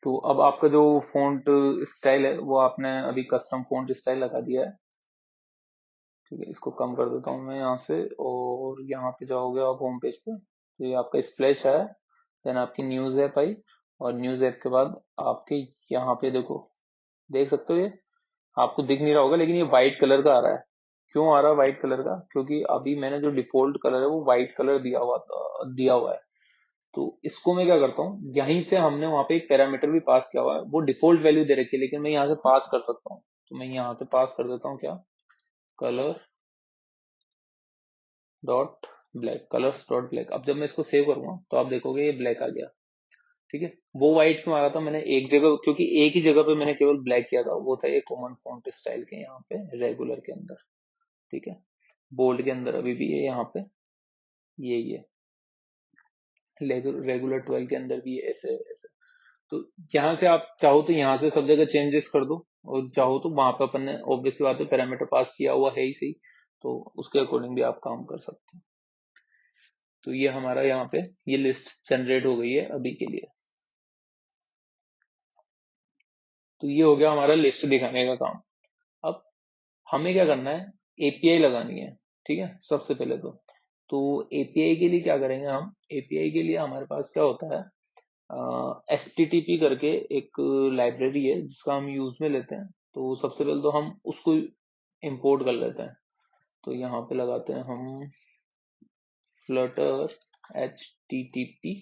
तो अब आपका जो फॉन्ट स्टाइल है वो आपने अभी कस्टम फॉन्ट स्टाइल लगा दिया है। ठीक है, इसको कम कर देता हूँ मैं यहाँ से, और यहाँ पे जाओगे आप होम पेज पे, तो ये आपका स्प्लैश है, देन आपकी न्यूज ऐप आई, और न्यूज ऐप के बाद आपके यहाँ पे देखो, देख सकते हो ये, आपको दिख नहीं रहा होगा लेकिन ये व्हाइट कलर का आ रहा है। क्यों आ रहा है व्हाइट कलर का, क्योंकि अभी मैंने जो डिफॉल्ट कलर है वो व्हाइट कलर दिया हुआ है। तो इसको मैं क्या करता हूँ, यहीं से हमने वहां पे एक पैरामीटर भी पास किया हुआ है, वो डिफॉल्ट वैल्यू दे रखी है लेकिन मैं यहाँ से पास कर सकता हूँ। तो मैं यहाँ से पास कर देता हूँ क्या, colour dot black, colours dot black. अब जब मैं इसको सेव करूंगा तो आप देखोगे ये ब्लैक आ गया। ठीक है, वो व्हाइट क्यों आ रहा था, मैंने एक जगह, क्योंकि एक ही जगह पे मैंने केवल ब्लैक किया था, वो था ये कॉमन फॉन्ट स्टाइल के यहाँ पे रेगुलर के अंदर। ठीक है, बोल्ड के अंदर अभी भी है यहाँ पे, ये रेगुलर 12 के अंदर भी है, ऐसे ऐसे। तो यहाँ से आप चाहो तो यहाँ से सब जगह चेंजेस कर दो, और चाहो तो वहां पे अपन ने ऑब्वियसली बात है पैरामीटर पास किया हुआ है ही सही, तो उसके अकॉर्डिंग भी आप काम कर सकते हो। तो ये हमारा यहाँ पे ये लिस्ट जनरेट हो गई है अभी के लिए। तो ये हो गया हमारा लिस्ट दिखाने का काम। अब हमें क्या करना है, एपीआई लगानी है। ठीक है, सबसे पहले तो एपीआई के लिए क्या करेंगे हम, एपीआई के लिए हमारे पास क्या होता है, HTTP करके एक लाइब्रेरी है जिसका हम यूज में लेते हैं। तो सबसे पहले तो हम उसको इंपोर्ट कर लेते हैं। तो यहाँ पे लगाते हैं हम फ्लटर HTTP।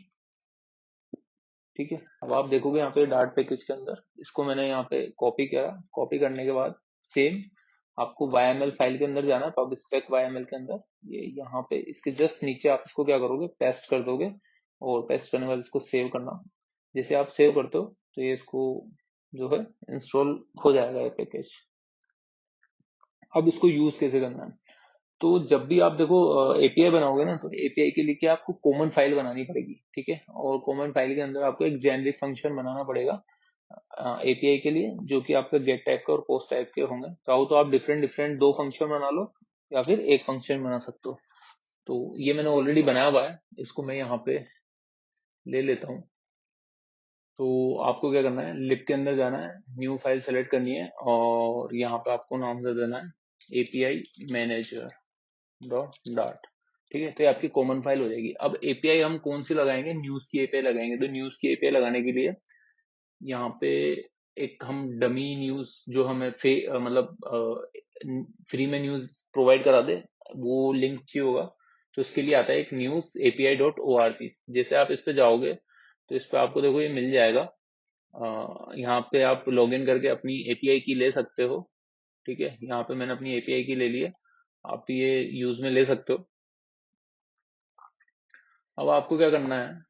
ठीक है, अब आप देखोगे यहाँ पे डार्ट पैकेज के अंदर, इसको मैंने यहाँ पे कॉपी किया, कॉपी करने के बाद सेम आपको YML फाइल के अंदर जाना है, पब स्पेक YML के अंदर, ये यहाँ पे इसके जस्ट नीचे आप इसको क्या करोगे, पेस्ट कर दोगे, और पेस्ट करने के बाद इसको सेव करना। जैसे आप सेव करते हो तो ये इसको जो है इंस्टॉल हो जाएगा ये पैकेज। अब इसको यूज कैसे करना है, तो जब भी आप देखो एपीआई बनाओगे ना, तो एपीआई के लिए क्या आपको कॉमन फाइल बनानी पड़ेगी। ठीक है, और कॉमन फाइल के अंदर आपको एक जेनरिक फंक्शन बनाना पड़ेगा एपीआई के लिए, जो कि आपका गेट टाइप के और पोस्ट टाइप के होंगे। चाहो तो आप डिफरेंट डिफरेंट दो फंक्शन बना लो, या फिर एक फंक्शन बना सकते हो। तो ये मैंने ऑलरेडी बनाया हुआ है, इसको मैं यहाँ पे ले लेता हूँ। तो आपको क्या करना है, लिब के अंदर जाना है, न्यू फाइल सेलेक्ट करनी है, और यहाँ पे आपको नाम दे देना है एपीआई मैनेजर डॉट डार्ट। ठीक है, तो ये आपकी कॉमन फाइल हो जाएगी। अब एपीआई हम कौन सी लगाएंगे, न्यूज की एपीआई लगाएंगे। तो न्यूज की एपीआई लगाने के लिए यहाँ पे एक हम डमी न्यूज जो हमें मतलब फ्री में न्यूज प्रोवाइड करा दे, वो लिंक चाहिए होगा। तो इसके लिए आता है एक न्यूज एपीआई डॉट ORG। जैसे आप इस पे जाओगे तो इस पे आपको देखो ये मिल जाएगा। यहाँ पे आप लॉगिन करके अपनी एपीआई की ले सकते हो। ठीक है, यहाँ पे मैंने अपनी एपीआई की ले ली है, आप ये यूज में ले सकते हो। अब आपको क्या करना है,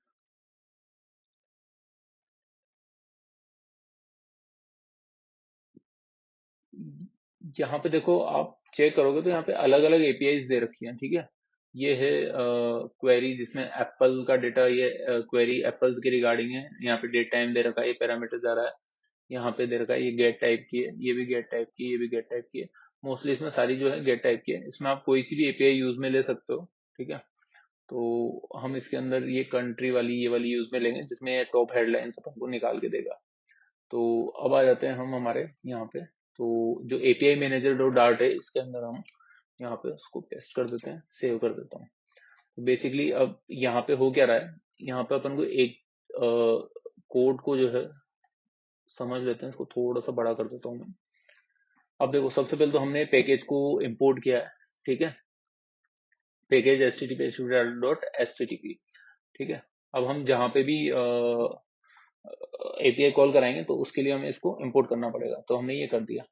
यहाँ पे देखो आप चेक करोगे तो यहाँ पे अलग अलग एपीआईज दे रखी हैं। ठीक है, ये है क्वेरी जिसमें एप्पल का डेटा, ये क्वेरी एप्पल्स के रिगार्डिंग है। यहाँ पे डेट टाइम दे रखा है, ये पैरामीटर जा रहा है। यहाँ पे दे रखा है ये गेट टाइप की है, ये भी गेट टाइप की, ये भी गेट टाइप की है। मोस्टली इसमें सारी जो है गेट टाइप की है, इसमें आप कोई सी भी एपीआई यूज में ले सकते हो। ठीक है, तो हम इसके अंदर ये कंट्री वाली ये वाली यूज में लेंगे, जिसमें टॉप हेडलाइंस अपन को निकाल के देगा। तो अब आ जाते हैं हम हमारे यहाँ पे। तो जो एपीआई मैनेजर डॉट डार्ट है, इसके अंदर हम यहाँ पे उसको पेस्ट कर देते हैं, सेव कर देता हूँ। तो बेसिकली अब यहाँ पे हो क्या रहा है, यहाँ पे अपन को एक कोड को जो है समझ लेते हैं, इसको थोड़ा सा बड़ा कर देता हूँ मैं। अब देखो सबसे पहले तो हमने पैकेज को इंपोर्ट किया है। ठीक है, पैकेज http डॉट http। ठीक है, अब हम जहाँ पे भी एपीआई कॉल कराएंगे तो उसके लिए हमें इसको इंपोर्ट करना पड़ेगा, तो हमने ये कर दिया।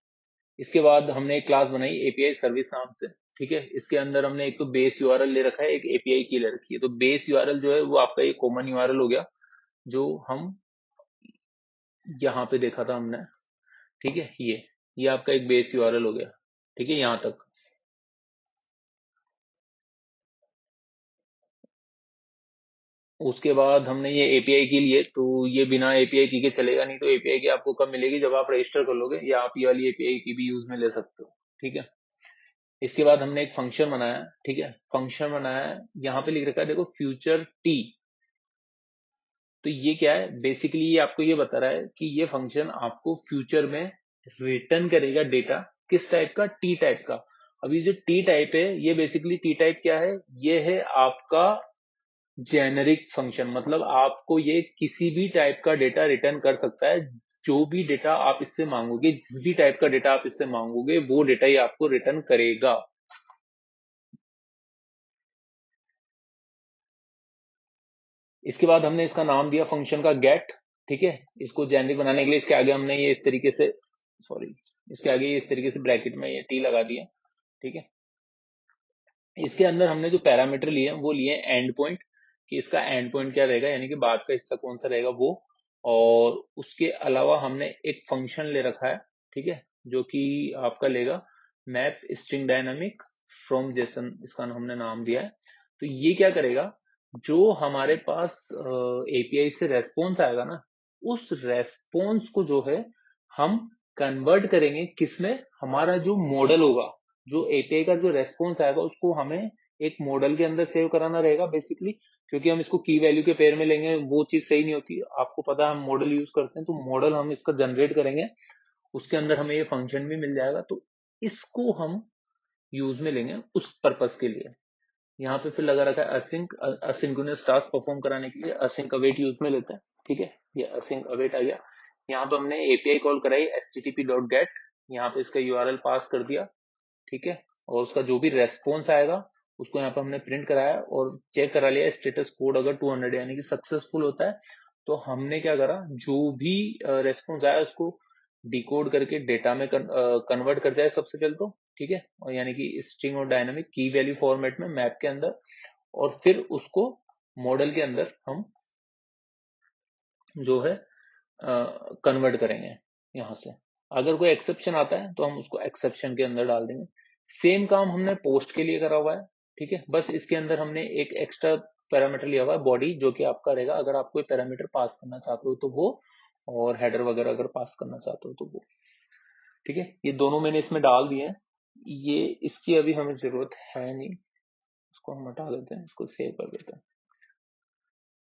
इसके बाद हमने एक क्लास बनाई एपीआई सर्विस नाम से, ठीक है। इसके अंदर हमने एक तो बेस यूआरएल ले रखा है, एक एपीआई की ले रखी है। तो बेस यूआरएल जो है वो आपका ये कॉमन यूआरएल हो गया, जो हम यहाँ पे देखा था हमने, ठीक है। ये आपका एक बेस यूआरएल हो गया, ठीक है, यहाँ तक। उसके बाद हमने ये एपीआई की लिए, तो ये बिना एपीआई की के चलेगा नहीं। तो एपीआई की आपको कब मिलेगी, जब आप रजिस्टर कर लोगे, या आप ये वाली एपीआई की भी यूज में ले सकते हो, ठीक है। इसके बाद हमने एक फंक्शन बनाया, ठीक है। फंक्शन बनाया, यहाँ पे लिख रखा है देखो, फ्यूचर टी। तो ये क्या है, बेसिकली ये आपको ये बता रहा है कि ये फंक्शन आपको फ्यूचर में रिटर्न करेगा डेटा, किस टाइप का, टी टाइप का। अभी जो टी टाइप है, ये बेसिकली टी टाइप क्या है, ये है आपका जेनेरिक फंक्शन। मतलब आपको ये किसी भी टाइप का डेटा रिटर्न कर सकता है। जो भी डेटा आप इससे मांगोगे, जिस भी टाइप का डेटा आप इससे मांगोगे, वो डेटा ही आपको रिटर्न करेगा। इसके बाद हमने इसका नाम दिया फंक्शन का गेट, ठीक है। इसको जेनरिक बनाने के लिए इसके आगे हमने ये इस तरीके से, सॉरी, इसके आगे ये इस तरीके से ब्रैकेट में ये टी लगा दिया, ठीक है। इसके अंदर हमने जो पैरामीटर लिए वो लिए एंड पॉइंट, कि इसका एंड पॉइंट क्या रहेगा, यानी कि बाद का हिस्सा कौन सा रहेगा वो। और उसके अलावा हमने एक फंक्शन ले रखा है, ठीक है, जो कि आपका लेगा map string dynamic from Jason, इसका हमने नाम दिया है। तो ये क्या करेगा, जो हमारे पास एपीआई से रेस्पॉन्स आएगा ना, उस रेस्पॉन्स को जो है हम कन्वर्ट करेंगे किसमें, हमारा जो मॉडल होगा, जो एपीआई का जो रेस्पॉन्स आएगा उसको हमें एक मॉडल के अंदर सेव कराना रहेगा बेसिकली। क्योंकि हम इसको की वैल्यू के पेयर में लेंगे, वो चीज सही नहीं होती, आपको पता है हम मॉडल यूज करते हैं। तो मॉडल हम इसका जनरेट करेंगे, उसके अंदर हमें ये फंक्शन भी मिल जाएगा, तो इसको हम यूज में लेंगे उस पर्पस के लिए। यहाँ पे फिर लगा रखा है असिंक, असिंक्रोनस टास्क परफॉर्म कराने के लिए असिंक अवेट यूज में लेते हैं, ठीक है। ये असिंक अवेट आ गया। यहाँ पे हमने एपीआई कॉल कराई http.get, यहाँ पे इसका यूआरएल पास कर दिया, ठीक है। और उसका जो भी रेस्पॉन्स आएगा उसको यहाँ पे हमने प्रिंट कराया और चेक करा लिया स्टेटस कोड, अगर 200 यानी कि सक्सेसफुल होता है तो हमने क्या करा, जो भी रेस्पॉन्स आया उसको डिकोड करके डेटा में कन्वर्ट कर दिया सबसे पहले तो, ठीक है। और यानी कि स्ट्रिंग और डायनामिक की वैल्यू फॉर्मेट में मैप के अंदर, और फिर उसको मॉडल के अंदर हम जो है कन्वर्ट करेंगे यहाँ से। अगर कोई एक्सेप्शन आता है तो हम उसको एक्सेप्शन के अंदर डाल देंगे। सेम काम हमने पोस्ट के लिए करा हुआ है, ठीक है। बस इसके अंदर हमने एक एक्स्ट्रा पैरामीटर लिया हुआ है बॉडी, जो कि आपका रहेगा अगर आप कोई पैरामीटर पास करना चाहते हो तो वो, और हेडर वगैरह अगर पास करना चाहते हो तो वो, ठीक है। ये दोनों मैंने इसमें डाल दिए हैं। ये इसकी अभी हमें जरूरत है नहीं, इसको हम हटा देते हैं, इसको सेव कर देते हैं,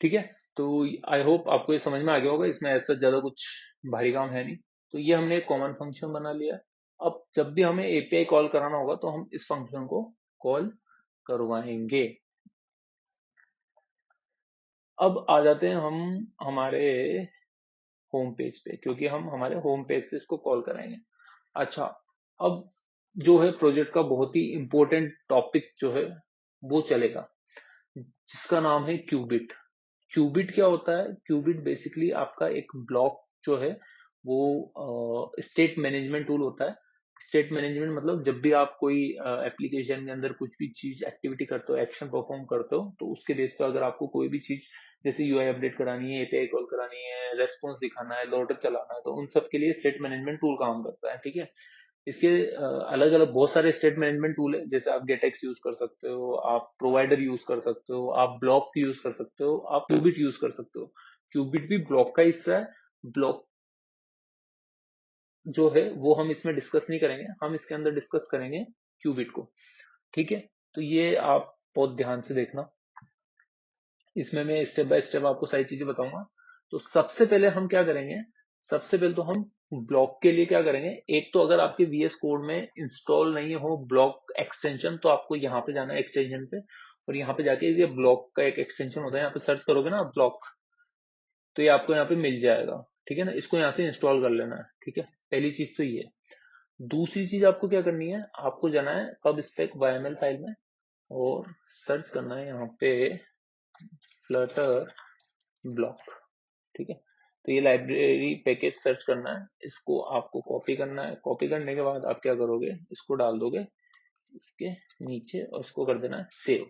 ठीक है। तो आई होप आपको ये समझ में आ गया होगा, इसमें ऐसा ज्यादा कुछ भारी काम है नहीं। तो ये हमने एक कॉमन फंक्शन बना लिया। अब जब भी हमें एपीआई कॉल कराना होगा तो हम इस फंक्शन को कॉल करवाएंगे। अब आ जाते हैं हम हमारे होम पेज पे, क्योंकि हम हमारे होम पेज से इसको कॉल कराएंगे। अच्छा, अब जो है प्रोजेक्ट का बहुत ही इंपॉर्टेंट टॉपिक जो है वो चलेगा, जिसका नाम है क्यूबिट। क्यूबिट क्या होता है, क्यूबिट बेसिकली आपका एक ब्लॉक जो है वो स्टेट मैनेजमेंट टूल होता है। स्टेट मैनेजमेंट मतलब जब भी आप कोई एप्लीकेशन के अंदर कुछ भी चीज एक्टिविटी करते हो, एक्शन परफॉर्म करते हो, तो उसके बेस पर अगर आपको कोई भी चीज जैसे यूआई अपडेट करानी है, एपीआई कॉल करानी है, रेस्पॉन्स दिखाना है, लोडर चलाना है, तो उन सब के लिए स्टेट मैनेजमेंट टूल काम करता है, ठीक है। इसके अलग अलग बहुत सारे स्टेट मैनेजमेंट टूल है, जैसे आप गेटेक्स यूज कर सकते हो, आप प्रोवाइडर यूज कर सकते हो, आप ब्लॉक यूज कर सकते हो, आप क्यूबिट यूज कर सकते हो। क्यूबिट भी ब्लॉक का हिस्सा है। ब्लॉक जो है वो हम इसमें डिस्कस नहीं करेंगे, हम इसके अंदर डिस्कस करेंगे क्यूबिट को, ठीक है। तो ये आप बहुत ध्यान से देखना, इसमें मैं स्टेप बाय स्टेप आपको सारी चीजें बताऊंगा। तो सबसे पहले हम क्या करेंगे, सबसे पहले तो हम ब्लॉक के लिए क्या करेंगे, एक तो अगर आपके वीएस कोड में इंस्टॉल नहीं हो ब्लॉक एक्सटेंशन, तो आपको यहाँ पे जाना है एक्सटेंशन पे, और यहाँ पे जाके ये ब्लॉक का एक एक्सटेंशन होता है, यहाँ पे सर्च करोगे ना ब्लॉक, तो ये आपको यहाँ पे मिल जाएगा, ठीक है ना। इसको यहाँ से इंस्टॉल कर लेना है, ठीक है। पहली चीज तो ये। दूसरी चीज आपको क्या करनी है, आपको जाना है पब स्पेक वाईएमएल फाइल में, और सर्च करना है यहाँ पे फ्लटर ब्लॉक, ठीक है। तो ये लाइब्रेरी पैकेज सर्च करना है, इसको आपको कॉपी करना है। कॉपी करने के बाद आप क्या करोगे, इसको डाल दोगे इसके नीचे और इसको कर देना है सेव।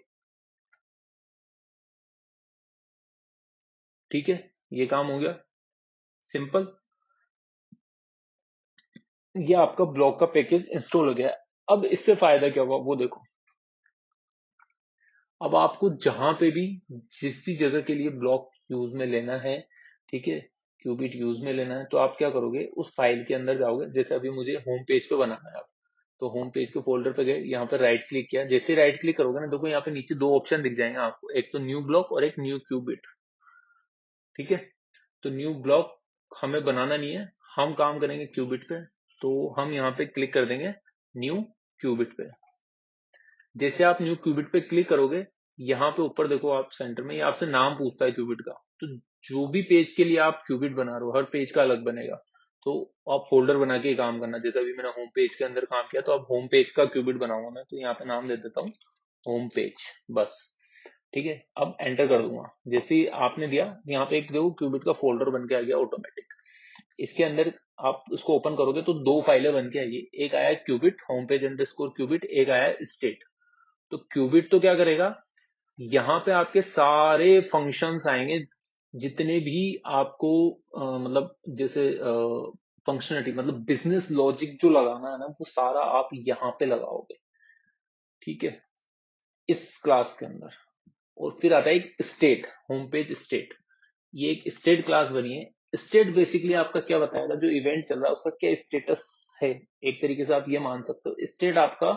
ठीक है, ये काम हो गया सिंपल। ये आपका ब्लॉक का पैकेज इंस्टॉल हो गया है। अब इससे फायदा क्या होगा वो देखो। अब आपको जहां पे भी जिस भी जगह के लिए ब्लॉक यूज में लेना है, ठीक है, क्यूबिट यूज में लेना है, तो आप क्या करोगे, उस फाइल के अंदर जाओगे। जैसे अभी मुझे होम पेज पे बनाना है, आप तो होम पेज के फोल्डर पे गए, यहाँ पे राइट क्लिक किया। जैसे राइट क्लिक करोगे ना, देखो यहाँ पे नीचे दो ऑप्शन दिख जाएंगे आपको, एक तो न्यू ब्लॉक और एक न्यू क्यूबिट। ठीक है, तो न्यू ब्लॉक हमें बनाना नहीं है, हम काम करेंगे क्यूबिट पे। तो हम यहाँ पे क्लिक कर देंगे न्यू क्यूबिट पे। जैसे आप न्यू क्यूबिट पे क्लिक करोगे, यहाँ पे ऊपर देखो आप सेंटर में, ये आपसे नाम पूछता है क्यूबिट का। तो जो भी पेज के लिए आप क्यूबिट बना रहे हो, हर पेज का अलग बनेगा। तो आप फोल्डर बना के ही काम करना। जैसे अभी मैंने होम पेज के अंदर काम किया, तो अब होम पेज का क्यूबिट बनाऊंगा मैं, तो यहाँ पे नाम दे देता हूँ होम पेज, बस। ठीक है, अब एंटर कर दूंगा। जैसे ही आपने दिया, यहाँ पे एक देखो क्यूबिट का फोल्डर बन के आ गया ऑटोमेटिक। इसके अंदर आप उसको ओपन करोगे तो दो फाइलें बन के आएगी, एक आया cubit home page underscore cubit, एक आया स्टेट। तो क्यूबिट तो क्या करेगा, यहाँ पे आपके सारे फंक्शंस आएंगे, जितने भी आपको मतलब जैसे फंक्शनलिटी मतलब बिजनेस लॉजिक जो लगाना है ना, वो सारा आप यहाँ पे लगाओगे। ठीक है, इस क्लास के अंदर। और फिर आता है एक स्टेट, होम पेज स्टेट। ये एक स्टेट क्लास बनी है। स्टेट बेसिकली आपका क्या बताएगा, जो इवेंट चल रहा है उसका क्या स्टेटस है। एक तरीके से आप ये मान सकते हो, स्टेट आपका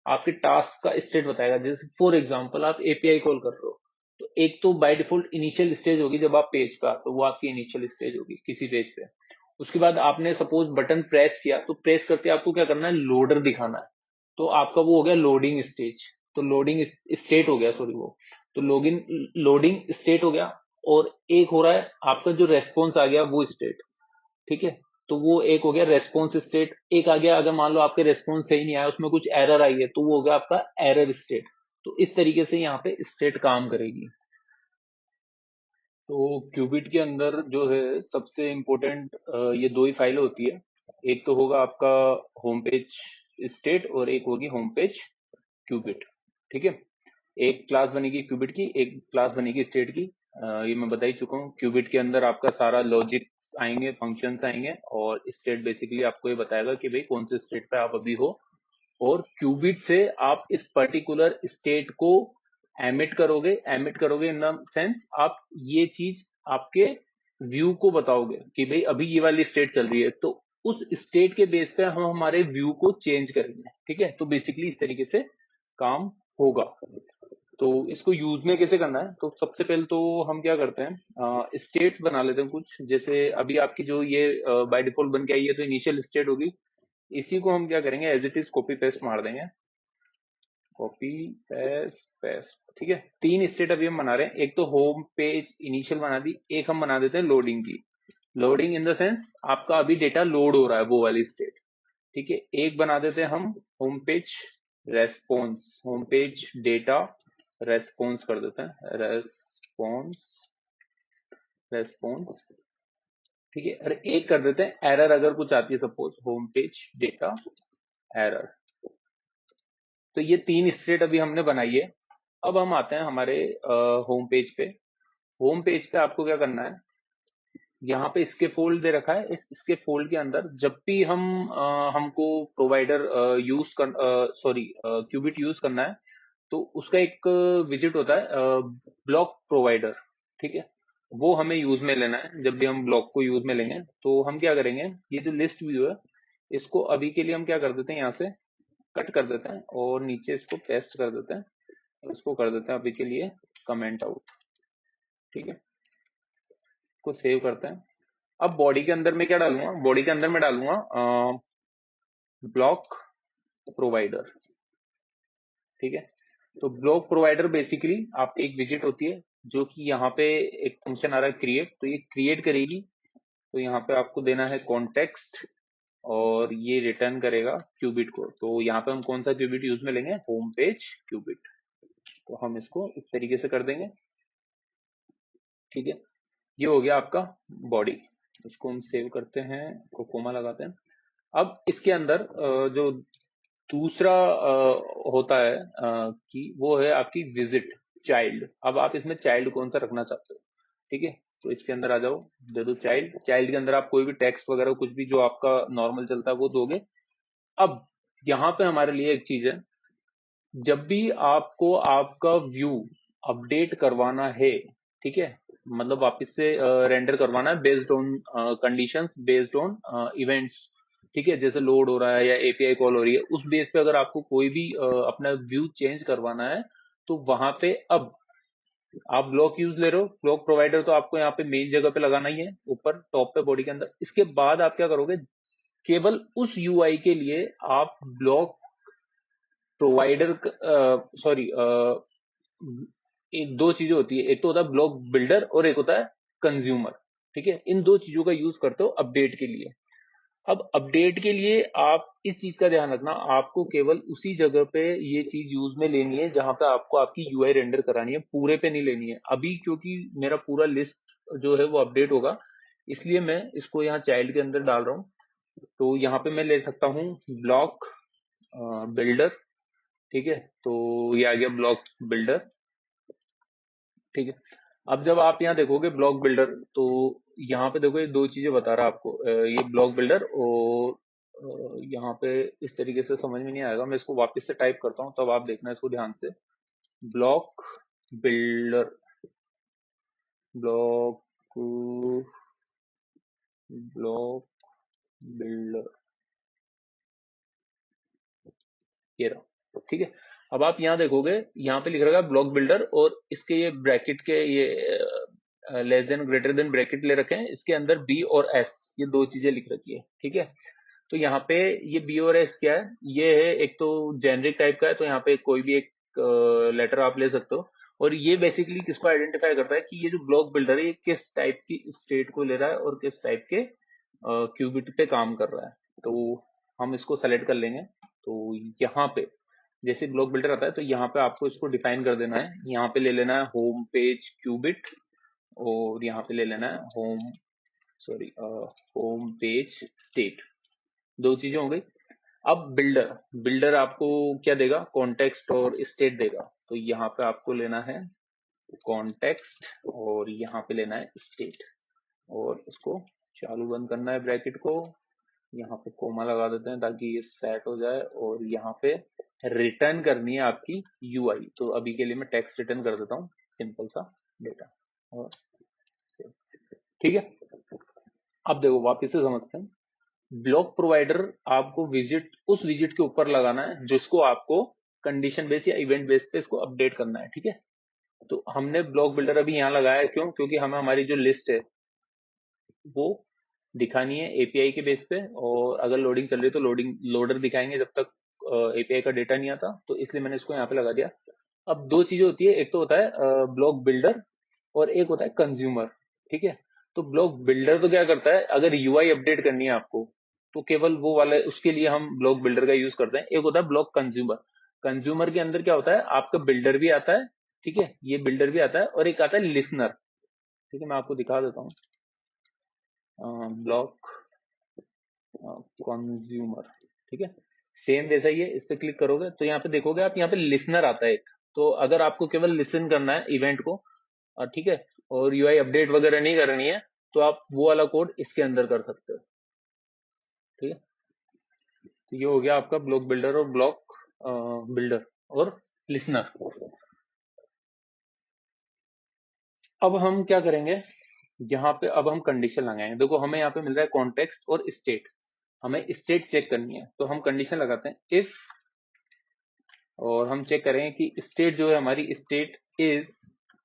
आपके टास्क का स्टेट बताएगा। जैसे फॉर एग्जांपल आप एपीआई कॉल कर रहे हो, तो एक तो बाय डिफॉल्ट इनिशियल स्टेज होगी, जब आप पेज पे आते हो वो आपकी इनिशियल स्टेज होगी किसी पेज पे। उसके बाद आपने सपोज बटन प्रेस किया, तो प्रेस करके आपको क्या करना है, लोडर दिखाना है। तो आपका वो हो गया लोडिंग स्टेज, तो लोडिंग स्टेट हो गया, सॉरी वो। तो लॉगिन लोडिंग स्टेट हो गया। और एक हो रहा है आपका जो रेस्पॉन्स आ गया वो स्टेट। ठीक है, तो वो एक हो गया रेस्पॉन्स स्टेट। एक आ गया, अगर मान लो आपके रेस्पॉन्स सही नहीं आया, उसमें कुछ एरर आई है, तो वो हो गया आपका एरर स्टेट। तो इस तरीके से यहाँ पे स्टेट काम करेगी। तो क्यूबिट के अंदर जो है सबसे इम्पोर्टेंट ये दो ही फाइलें होती है। एक तो होगा आपका होम पेज स्टेट और एक होगी होम पेज क्यूबिट। ठीक है, एक क्लास बनेगी क्यूबिट की, एक क्लास बनेगी स्टेट की। ये मैं बता ही चुका हूँ। क्यूबिट के अंदर आपका सारा लॉजिक आएंगे, फंक्शंस आएंगे, और स्टेट बेसिकली आपको ये बताएगा कि भाई कौन से स्टेट पे आप अभी हो। और क्यूबिट से आप इस पर्टिकुलर स्टेट को एमिट करोगे। एमिट करोगे इन द सेंस, आप ये चीज आपके व्यू को बताओगे कि भाई अभी ये वाली स्टेट चल रही है, तो उस स्टेट के बेस पे हम हमारे व्यू को चेंज करेंगे। ठीक है, तो बेसिकली इस तरीके से काम होगा। तो इसको यूज में कैसे करना है, तो सबसे पहले तो हम क्या करते हैं, स्टेट्स बना लेते हैं कुछ। जैसे अभी आपकी जो ये बाय डिफॉल्ट बन के आई है, तो इनिशियल स्टेट होगी। इसी को हम क्या करेंगे, as it is copy paste मार देंगे, कॉपी पेस्ट पेस्ट। ठीक है, तीन स्टेट अभी हम बना रहे हैं। एक तो होम पेज इनिशियल बना दी, एक हम बना देते हैं लोडिंग की। लोडिंग इन द सेंस आपका अभी डेटा लोड हो रहा है, वो वाली स्टेट। ठीक है, एक बना देते हैं हम home page response, home page data response कर देते हैं, रेस्पॉन्स रेस्पॉन्स। ठीक है, और एक कर देते हैं एरर, अगर कुछ आती है suppose home page data error. तो ये तीन स्टेट अभी हमने बनाई है। अब हम आते हैं हमारे होम पेज पे। होम पेज पे आपको क्या करना है, यहाँ पे इसके फोल्ड दे रखा है। इस इसके फोल्ड के अंदर जब भी हमको प्रोवाइडर यूज कर सॉरी क्यूबिट यूज करना है, तो उसका एक विजिट होता है ब्लॉक प्रोवाइडर। ठीक है, वो हमें यूज में लेना है। जब भी हम ब्लॉक को यूज में लेंगे, तो हम क्या करेंगे, ये जो लिस्ट व्यू है, इसको अभी के लिए हम क्या कर देते हैं, यहाँ से कट कर देते हैं और नीचे इसको पेस्ट कर देते हैं। और इसको कर देते हैं अभी के लिए कमेंट आउट। ठीक है, इसको सेव करते हैं। अब बॉडी के अंदर मैं क्या डालूंगा, बॉडी के अंदर मैं डालूंगा ब्लॉक प्रोवाइडर। ठीक है, तो ब्लॉक प्रोवाइडर बेसिकली आपकी एक विजिट होती है, जो कि यहाँ पे एक फंक्शन आ रहा है क्रिएट, तो ये क्रिएट करेगी। तो यहाँ पे आपको देना है कॉन्टेक्स्ट, और ये रिटर्न करेगा क्यूबिट को। तो यहाँ पे हम कौन सा क्यूबिट यूज में लेंगे, होम पेज क्यूबिट। तो हम इसको इस तरीके से कर देंगे। ठीक है, ये हो गया आपका बॉडी। इसको हम सेव करते हैं, कोकोमा लगाते हैं। अब इसके अंदर जो दूसरा होता है कि वो है आपकी विजिट चाइल्ड। अब आप इसमें चाइल्ड कौन सा रखना चाहते हो, ठीक है। तो इसके अंदर आ जाओ, दे दो चाइल्ड। चाइल्ड के अंदर आप कोई भी टेक्स्ट वगैरह कुछ भी जो आपका नॉर्मल चलता है वो दोगे। अब यहाँ पे हमारे लिए एक चीज है, जब भी आपको आपका व्यू अपडेट करवाना है, ठीक है, मतलब वापस से रेंडर करवाना है based on conditions, based on events, ठीक है, जैसे लोड हो रहा है या एपीआई कॉल हो रही है, उस बेस पे अगर आपको कोई भी अपना व्यू चेंज करवाना है, तो वहां पे अब आप ब्लॉक यूज ले रहे हो, ब्लॉक प्रोवाइडर तो आपको यहाँ पे मेन जगह पे लगाना ही है, ऊपर टॉप पे बॉडी के अंदर। इसके बाद आप क्या करोगे, केवल उस यूआई के लिए आप ब्लॉक प्रोवाइडर, सॉरी, एक दो चीजें होती है, एक तो होता है ब्लॉक बिल्डर और एक होता है कंज्यूमर, ठीक है। इन दो चीजों का यूज करते हो अपडेट के लिए। अब अपडेट के लिए आप इस चीज का ध्यान रखना, आपको केवल उसी जगह पे ये चीज यूज में लेनी है जहां पे आपको आपकी यूआई रेंडर करानी है, पूरे पे नहीं लेनी है अभी, क्योंकि मेरा पूरा लिस्ट जो है वो अपडेट होगा, इसलिए मैं इसको यहाँ चाइल्ड के अंदर डाल रहा हूँ। तो यहाँ पे मैं ले सकता हूँ ब्लॉक बिल्डर, ठीक है। तो ये आ गया ब्लॉक बिल्डर, ठीक है। अब जब आप यहाँ देखोगे ब्लॉक बिल्डर, तो यहाँ पे देखो ये दो चीजें बता रहा है आपको, ये ब्लॉक बिल्डर और यहाँ पे इस तरीके से समझ में नहीं आएगा, मैं इसको वापस से टाइप करता हूँ तब आप देखना इसको ध्यान से। Block builder, block block builder, ये रहा, ठीक है। अब आप यहाँ देखोगे, यहाँ पे लिख रखा है ब्लॉक बिल्डर, और इसके ये ब्रैकेट के ये less than greater than bracket ले रखे हैं, इसके अंदर बी और एस, ये दो चीजें लिख रखी है, ठीक है। तो यहाँ पे ये बी और एस क्या है, ये है एक तो जेनरिक टाइप का है, तो यहाँ पे कोई भी एक लेटर आप ले सकते हो, और ये बेसिकली किसको आइडेंटिफाई करता है कि ये जो ब्लॉक बिल्डर है ये किस टाइप की स्टेट को ले रहा है और किस टाइप के क्यूबिट पे काम कर रहा है। तो हम इसको सेलेक्ट कर लेंगे। तो यहाँ पे जैसे ब्लॉक बिल्डर आता है, तो यहाँ पे आपको इसको डिफाइन कर देना है, यहाँ पे ले लेना है होम पेज क्यूबिट, और यहाँ पे ले लेना है home, sorry, home page state. दो चीजें हो गई। अब बिल्डर, बिल्डर आपको क्या देगा, कॉन्टेक्स्ट और स्टेट देगा। तो यहाँ पे आपको लेना है कॉन्टेक्स्ट और यहाँ पे लेना है स्टेट, और उसको चालू बंद करना है ब्रैकेट को, यहाँ पे कोमा लगा देते हैं ताकि ये सेट हो जाए, और यहाँ पे रिटर्न करनी है आपकी यूआई। तो अभी के लिए मैं टेक्स्ट रिटर्न कर देता हूँ, सिंपल सा डेटा, और ठीक है। अब देखो वापिस से समझते हैं, ब्लॉक प्रोवाइडर आपको विजिट, उस विजिट के ऊपर लगाना है जिसको आपको कंडीशन बेस या इवेंट बेस पे इसको अपडेट करना है, ठीक है। तो हमने ब्लॉक बिल्डर अभी यहाँ लगाया है, क्यों, क्योंकि हमें हमारी जो लिस्ट है वो दिखानी है एपीआई के बेस पे, और अगर लोडिंग चल रही है तो लोडिंग लोडर दिखाएंगे जब तक एपीआई का डेटा नहीं आता, तो इसलिए मैंने इसको यहाँ पे लगा दिया। अब दो चीजें होती है, एक तो होता है ब्लॉक बिल्डर और एक होता है कंज्यूमर, ठीक है। तो ब्लॉक बिल्डर तो क्या करता है, अगर यूआई अपडेट करनी है आपको, तो केवल वो वाला, उसके लिए हम ब्लॉक बिल्डर का यूज करते हैं। एक होता है ब्लॉक कंज्यूमर, कंज्यूमर के अंदर क्या होता है, आपका बिल्डर भी आता है, ठीक है, ये बिल्डर भी आता है, और एक आता है लिसनर, ठीक है। मैं आपको दिखा देता हूँ, ब्लॉक कंज्यूमर, ठीक है, सेम वैसा ही है। इस पे क्लिक करोगे तो यहाँ पे देखोगे आप, यहाँ पे लिसनर आता है एक। तो अगर आपको केवल लिसन करना है इवेंट को, ठीक है, और यूआई अपडेट वगैरह नहीं करनी है, तो आप वो वाला कोड इसके अंदर कर सकते हो, ठीक है। तो ये हो गया आपका ब्लॉक बिल्डर और ब्लॉक बिल्डर और लिसनर। अब हम क्या करेंगे, यहाँ पे अब हम कंडीशन लगाएंगे। देखो हमें यहाँ पे मिल रहा है कॉन्टेक्स्ट और स्टेट, हमें स्टेट चेक करनी है, तो हम कंडीशन लगाते हैं इफ, और हम चेक करेंगे कि स्टेट जो है हमारी, स्टेट इज,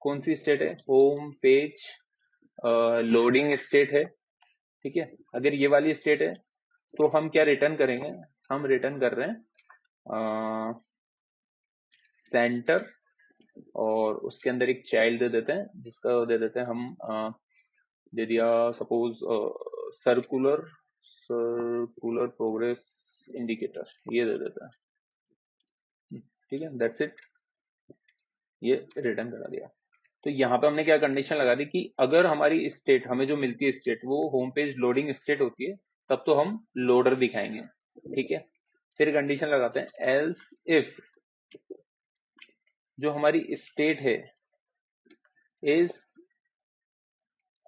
कौन सी स्टेट है, होम पेज लोडिंग स्टेट है, ठीक है। अगर ये वाली स्टेट है तो हम क्या रिटर्न करेंगे, हम रिटर्न कर रहे हैं सेंटर, और उसके अंदर एक चाइल्ड दे देते हैं, जिसका दे देते हैं हम दे दिया suppose circular, circular progress indicator, ये दे देते हैं, ठीक है, दैट्स इट, ये रिटर्न करा दिया। तो यहाँ पे हमने क्या कंडीशन लगा दी कि अगर हमारी स्टेट हमें जो मिलती है स्टेट वो होम पेज लोडिंग स्टेट होती है तब तो हम लोडर दिखाएंगे, ठीक है। फिर कंडीशन लगाते हैं एल्स इफ जो हमारी स्टेट है is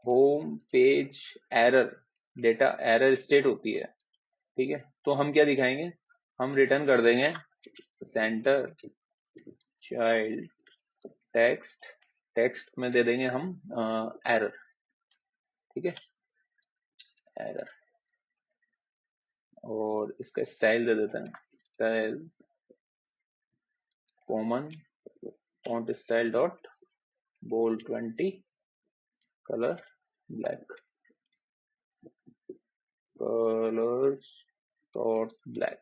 home page error, data error state होती है, ठीक है, तो हम क्या दिखाएंगे, हम रिटर्न कर देंगे सेंटर चाइल्ड टेक्स्ट, टेक्स्ट में दे देंगे हम एरर, ठीक है, एरर, और इसका स्टाइल दे देते हैं style common font style dot bold 20 colour black, colours dot black,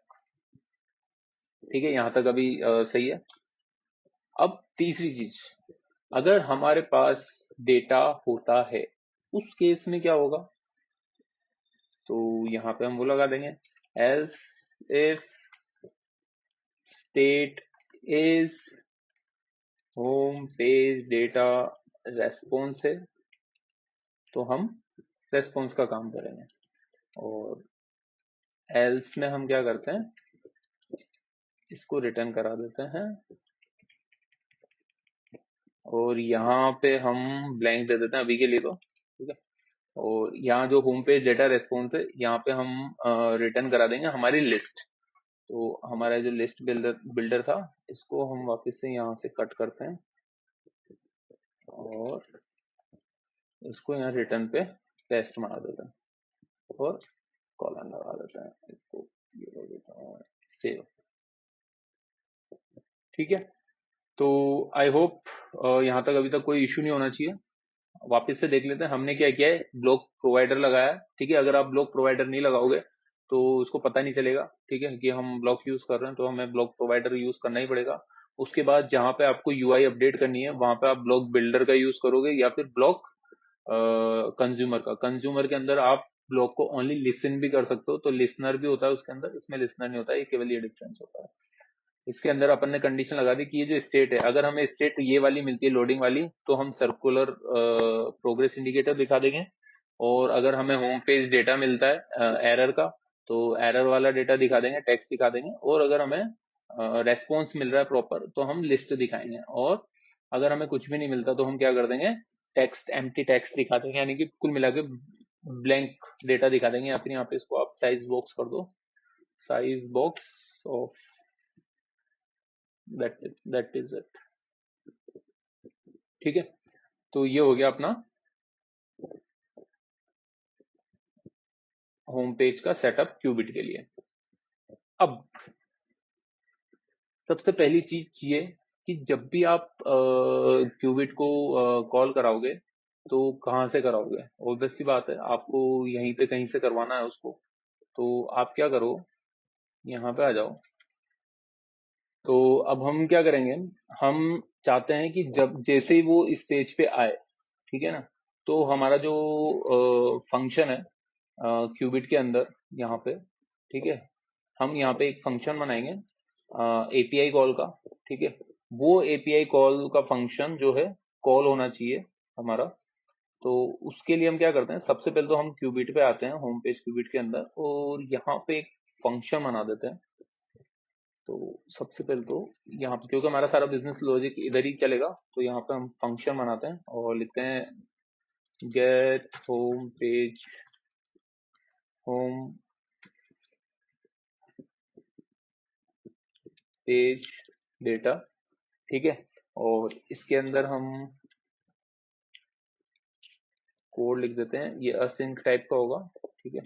ठीक है, यहां तक अभी सही है। अब तीसरी चीज, अगर हमारे पास डेटा होता है उस केस में क्या होगा, तो यहां पे हम वो लगा देंगे else if state is home page data response है तो हम रेस्पॉन्स का काम करेंगे, और एल्स में हम क्या करते हैं, इसको रिटर्न करा देते हैं, और यहाँ पे हम ब्लैंक दे देते हैं अभी के लिए तो, ठीक है। और यहाँ जो होम पेज डेटा रेस्पॉन्स है यहाँ पे हम रिटर्न करा देंगे हमारी लिस्ट, तो हमारा जो लिस्ट बिल्डर था इसको हम वापस से यहाँ से कट करते हैं और इसको यहाँ रिटर्न पे पेस्ट मार देते हैं और कॉलन लगा देते हैं, इसको ये कर देता हूँ सेव, ठीक है। तो आई होप यहाँ तक अभी तक कोई इश्यू नहीं होना चाहिए। वापस से देख लेते हैं हमने क्या किया है, ब्लॉक प्रोवाइडर लगाया, ठीक है। अगर आप ब्लॉक प्रोवाइडर नहीं लगाओगे तो उसको पता नहीं चलेगा, ठीक है, कि हम ब्लॉक यूज कर रहे हैं, तो हमें ब्लॉक प्रोवाइडर यूज करना ही पड़ेगा। उसके बाद जहां पे आपको यूआई अपडेट करनी है वहां पे आप ब्लॉक बिल्डर का यूज करोगे या फिर ब्लॉक कंज्यूमर का। कंज्यूमर के अंदर आप ब्लॉक को ओनली लिसन भी कर सकते हो, तो लिसनर भी होता है उसके अंदर, इसमें लिसनर नहीं होता है, केवल ये डिफरेंस होता है। इसके अंदर अपन ने कंडीशन लगा दी कि ये जो स्टेट है, अगर हमें स्टेट ये वाली मिलती है लोडिंग वाली तो हम सर्कुलर प्रोग्रेस इंडिकेटर दिखा देंगे, और अगर हमें होम पेज डेटा मिलता है एरर का तो एरर वाला डेटा दिखा देंगे, टेक्स्ट दिखा देंगे, और अगर हमें रेस्पॉन्स मिल रहा है प्रॉपर तो हम लिस्ट दिखाएंगे, और अगर हमें कुछ भी नहीं मिलता तो हम क्या कर देंगे, टेक्स्ट एम्प्टी टेक्स्ट दिखा देंगे, यानी कि कुल मिला के ब्लैंक डेटा दिखा देंगे। या फिर यहाँ पे इसको आप साइज बॉक्स कर दो, size box of that is it, ठीक है। तो ये हो गया अपना होम पेज का सेटअप क्यूबिट के लिए। अब सबसे पहली चीज ये कि जब भी आप क्यूबिट को कॉल कराओगे तो कहाँ से कराओगे, ऑब्वियस सी बात है आपको यहीं पे कहीं से करवाना है उसको। तो आप क्या करो, यहाँ पे आ जाओ। तो अब हम क्या करेंगे, हम चाहते हैं कि जब जैसे ही वो इस पेज पे आए, ठीक है ना, तो हमारा जो फंक्शन है क्यूबिट के अंदर यहाँ पे, ठीक है, हम यहाँ पे एक फंक्शन बनाएंगे एपीआई कॉल का, ठीक है। वो एपीआई कॉल का फंक्शन जो है कॉल होना चाहिए हमारा। तो उसके लिए हम क्या करते हैं, सबसे पहले तो हम क्यूबिट पे आते हैं, होम पेज क्यूबिट के अंदर, और यहाँ पे एक फंक्शन बना देते हैं। तो सबसे पहले तो यहाँ पे, क्योंकि हमारा सारा बिजनेस लॉजिक इधर ही चलेगा, तो यहाँ पे हम फंक्शन बनाते हैं और लिखते हैं get home page home page data, ठीक है। और इसके अंदर हम कोड लिख देते हैं, ये असिंक टाइप का होगा, ठीक है।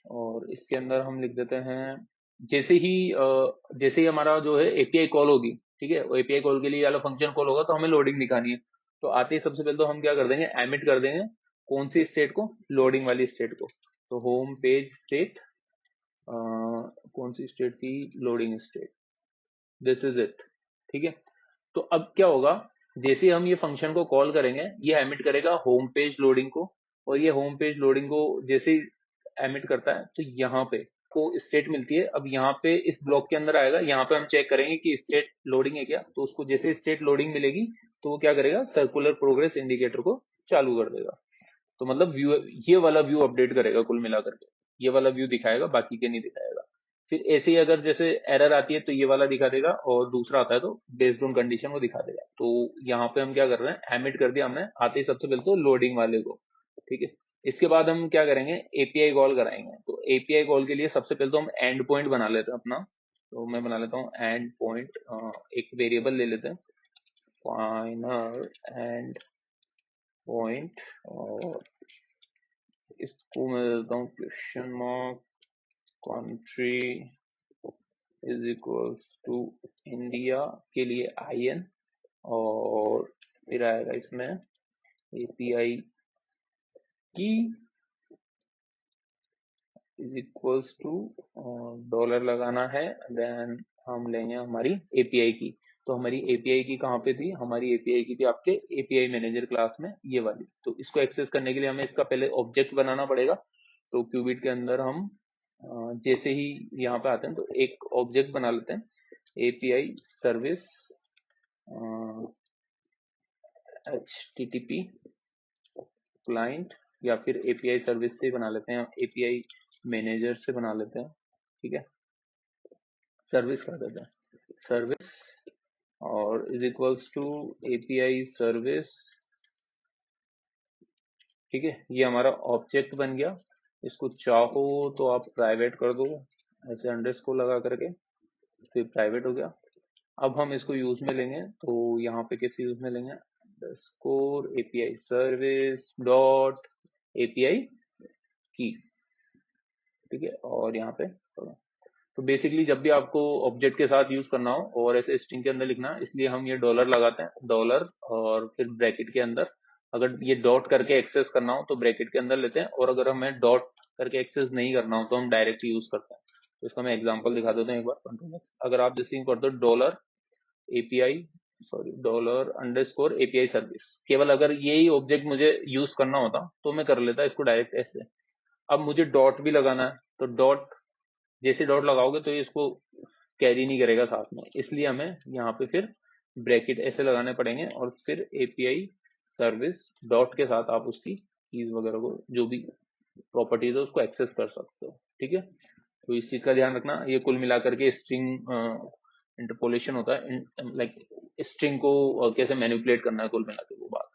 और इसके अंदर हम लिख देते हैं जैसे ही हमारा जो है एपीआई कॉल होगी, ठीक है, वो एपीआई कॉल के लिए वाला फंक्शन कॉल होगा तो हमें लोडिंग दिखानी है। तो आते ही सबसे पहले तो हम क्या कर देंगे, एमिट कर देंगे कौन सी स्टेट को, लोडिंग वाली स्टेट को। तो होम पेज स्टेट, कौन सी स्टेट की, loading state, this is it, ठीक है। तो अब क्या होगा, जैसे ही हम ये फंक्शन को कॉल करेंगे ये एमिट करेगा होम पेज लोडिंग को, और ये होम पेज लोडिंग को जैसे ही एमिट करता है तो यहाँ पे को स्टेट मिलती है। अब यहाँ पे इस ब्लॉक के अंदर आएगा, यहाँ पे हम चेक करेंगे कि स्टेट लोडिंग है क्या। तो उसको जैसे स्टेट लोडिंग मिलेगी तो वो क्या करेगा, सर्कुलर प्रोग्रेस इंडिकेटर को चालू कर देगा। तो मतलब व्यू, ये वाला व्यू अपडेट करेगा कुल मिलाकर के, ये वाला व्यू दिखाएगा, बाकी के नहीं दिखाएगा। फिर ऐसे ही अगर जैसे एरर आती है तो ये वाला दिखा देगा, और दूसरा आता है तो बेस्ड ऑन कंडीशन वो दिखा देगा। तो यहाँ पे हम क्या कर रहे हैं, एमिट कर दिया हमने आते ही सबसे पहले तो लोडिंग वाले को, ठीक है। इसके बाद हम क्या करेंगे, एपीआई कॉल कराएंगे। तो एपीआई कॉल के लिए सबसे पहले तो हम एंड पॉइंट बना लेते हैं अपना। तो मैं बना लेता हूँ एंड पॉइंट, एक वेरिएबल ले लेते हैं, फाइनल एंड पॉइंट, और इसको मैं देता हूँ question mark, country is equal to India के लिए IN, और फिर आएगा इसमें एपीआई की इज इक्वल्स टू डॉलर लगाना है। देन हम लेंगे हमारी एपीआई की। तो हमारी एपीआई की कहाँ पे थी, हमारी एपीआई की थी आपके एपीआई मैनेजर क्लास में, ये वाली। तो इसको एक्सेस करने के लिए हमें इसका पहले ऑब्जेक्ट बनाना पड़ेगा। तो क्यूबिट के अंदर हम जैसे ही यहाँ पे आते हैं तो एक ऑब्जेक्ट बना लेते हैं, एपीआई सर्विस HTTP क्लाइंट, या फिर एपीआई सर्विस से बना लेते हैं, एपीआई मैनेजर से बना लेते हैं, ठीक है। सर्विस कर देते हैं, सर्विस, और is equals to API service, ठीक है। ये हमारा ऑब्जेक्ट बन गया। इसको चाहो तो आप प्राइवेट कर दो ऐसे अंडरस्कोर लगा करके, फिर प्राइवेट हो गया। अब हम इसको यूज में लेंगे, तो यहाँ पे कैसे यूज में लेंगे, underscore API service dot API की, ठीक है। और यहाँ पे तो बेसिकली जब भी आपको ऑब्जेक्ट के साथ यूज करना हो और ऐसे स्ट्रिंग के अंदर लिखना, इसलिए हम ये डॉलर लगाते हैं, डॉलर, और फिर ब्रैकेट के अंदर अगर ये डॉट करके एक्सेस करना हो तो ब्रैकेट के अंदर लेते हैं, और अगर हमें डॉट करके एक्सेस नहीं करना हो तो हम डायरेक्ट यूज करते हैं। तो इसका मैं एग्जांपल दिखा देता हूँ एक बार, कंट्रोल X। अगर आप जैसे कर दो dollar API, sorry dollar underscore API service, केवल अगर यही ऑब्जेक्ट मुझे यूज करना होता तो मैं कर लेता इसको डायरेक्ट ऐसे। अब मुझे डॉट भी लगाना है, तो डॉट, जैसे डॉट लगाओगे तो ये इसको कैरी नहीं करेगा साथ में, इसलिए हमें यहाँ पे फिर ब्रैकेट ऐसे लगाने पड़ेंगे, और फिर एपीआई सर्विस डॉट के साथ आप उसकी कीज वगैरह को, जो भी प्रॉपर्टीज है उसको एक्सेस कर सकते हो, ठीक है। तो इस चीज का ध्यान रखना, ये कुल मिलाकर के स्ट्रिंग इंटरपोलेशन होता है, लाइक स्ट्रिंग को कैसे मैनिपुलेट करना है, कुल मिलाकर वो बात।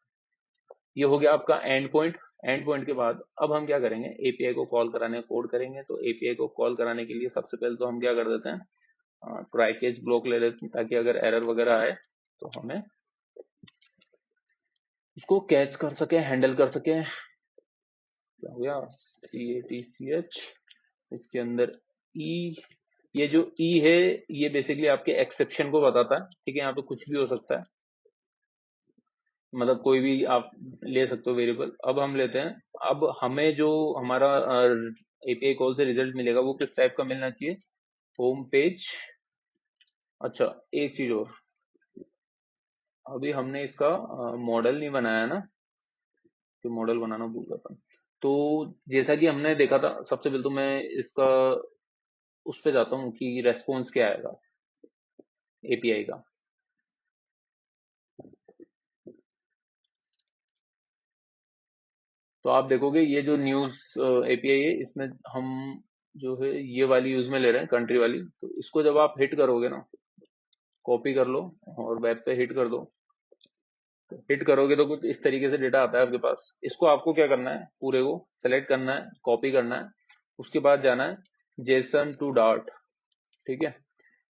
ये हो गया आपका एंड पॉइंट। एंड पॉइंट के बाद अब हम क्या करेंगे, एपीआई को कॉल कराने कोड करेंगे। तो एपीआई को कॉल कराने के लिए सबसे पहले तो हम क्या कर देते हैं, ट्राई कैच ब्लॉक ले लेते हैं, ताकि अगर एरर वगैरह आए तो हमें उसको कैच कर सके, हैंडल कर सके। क्या हो गया, CATCH, इसके अंदर ई, ये जो ई है ये बेसिकली आपके एक्सेप्शन को बताता है, ठीक है। यहाँ पे कुछ भी हो सकता है, मतलब कोई भी आप ले सकते हो वेरिएबल। अब हम लेते हैं, अब हमें जो हमारा एपीआई कॉल से रिजल्ट मिलेगा वो किस टाइप का मिलना चाहिए, होम पेज। अच्छा एक चीज और, अभी हमने इसका मॉडल नहीं बनाया ना, कि मॉडल बनाना भूल गया था। तो जैसा कि हमने देखा था, सबसे पहले तो मैं इसका उस पे जाता हूँ कि रेस्पॉन्स क्या आएगा एपीआई का। तो आप देखोगे ये जो न्यूज एपीआई है, इसमें हम जो है ये वाली यूज में ले रहे हैं, कंट्री वाली। तो इसको जब आप हिट करोगे ना, कॉपी कर लो और वेब पे हिट कर दो, तो हिट करोगे तो कुछ इस तरीके से डेटा आता है आपके पास। इसको आपको क्या करना है, पूरे को सेलेक्ट करना है, कॉपी करना है, उसके बाद जाना है जेसन टू डार्ट, ठीक है।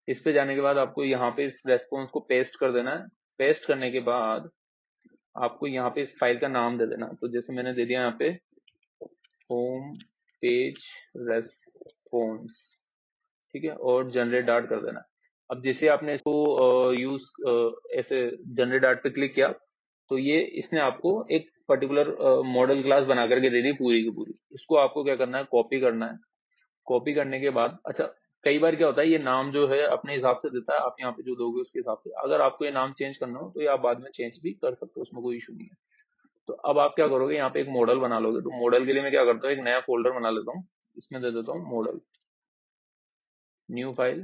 इस पे जाने के बाद आपको यहाँ पे इस रेस्पॉन्स को पेस्ट कर देना है। पेस्ट करने के बाद आपको यहाँ पे इस फाइल का नाम दे देना। तो जैसे मैंने दे दिया यहाँ पे होम पेज रेस्पॉन्स, ठीक है, और जनरेट डार्ट कर देना। अब जैसे आपने इसको यूज ऐसे जनरेट डार्ट पे क्लिक किया, तो ये इसने आपको एक पर्टिकुलर मॉडल क्लास बना करके दे दी पूरी की पूरी। इसको आपको क्या करना है, कॉपी करना है। कॉपी करने के बाद, अच्छा कई बार क्या होता है, ये नाम जो है अपने हिसाब से देता है, आप यहाँ पे जो दोगे उसके हिसाब से। अगर आपको ये नाम चेंज करना हो तो ये आप बाद में चेंज भी कर सकते हो, उसमें कोई इशू नहीं है। तो अब आप क्या करोगे, यहाँ पे एक मॉडल बना लोगे। तो मॉडल के लिए मैं क्या करता हूँ, एक नया फोल्डर बना लेता हूँ, इसमें दे देता हूँ model, new file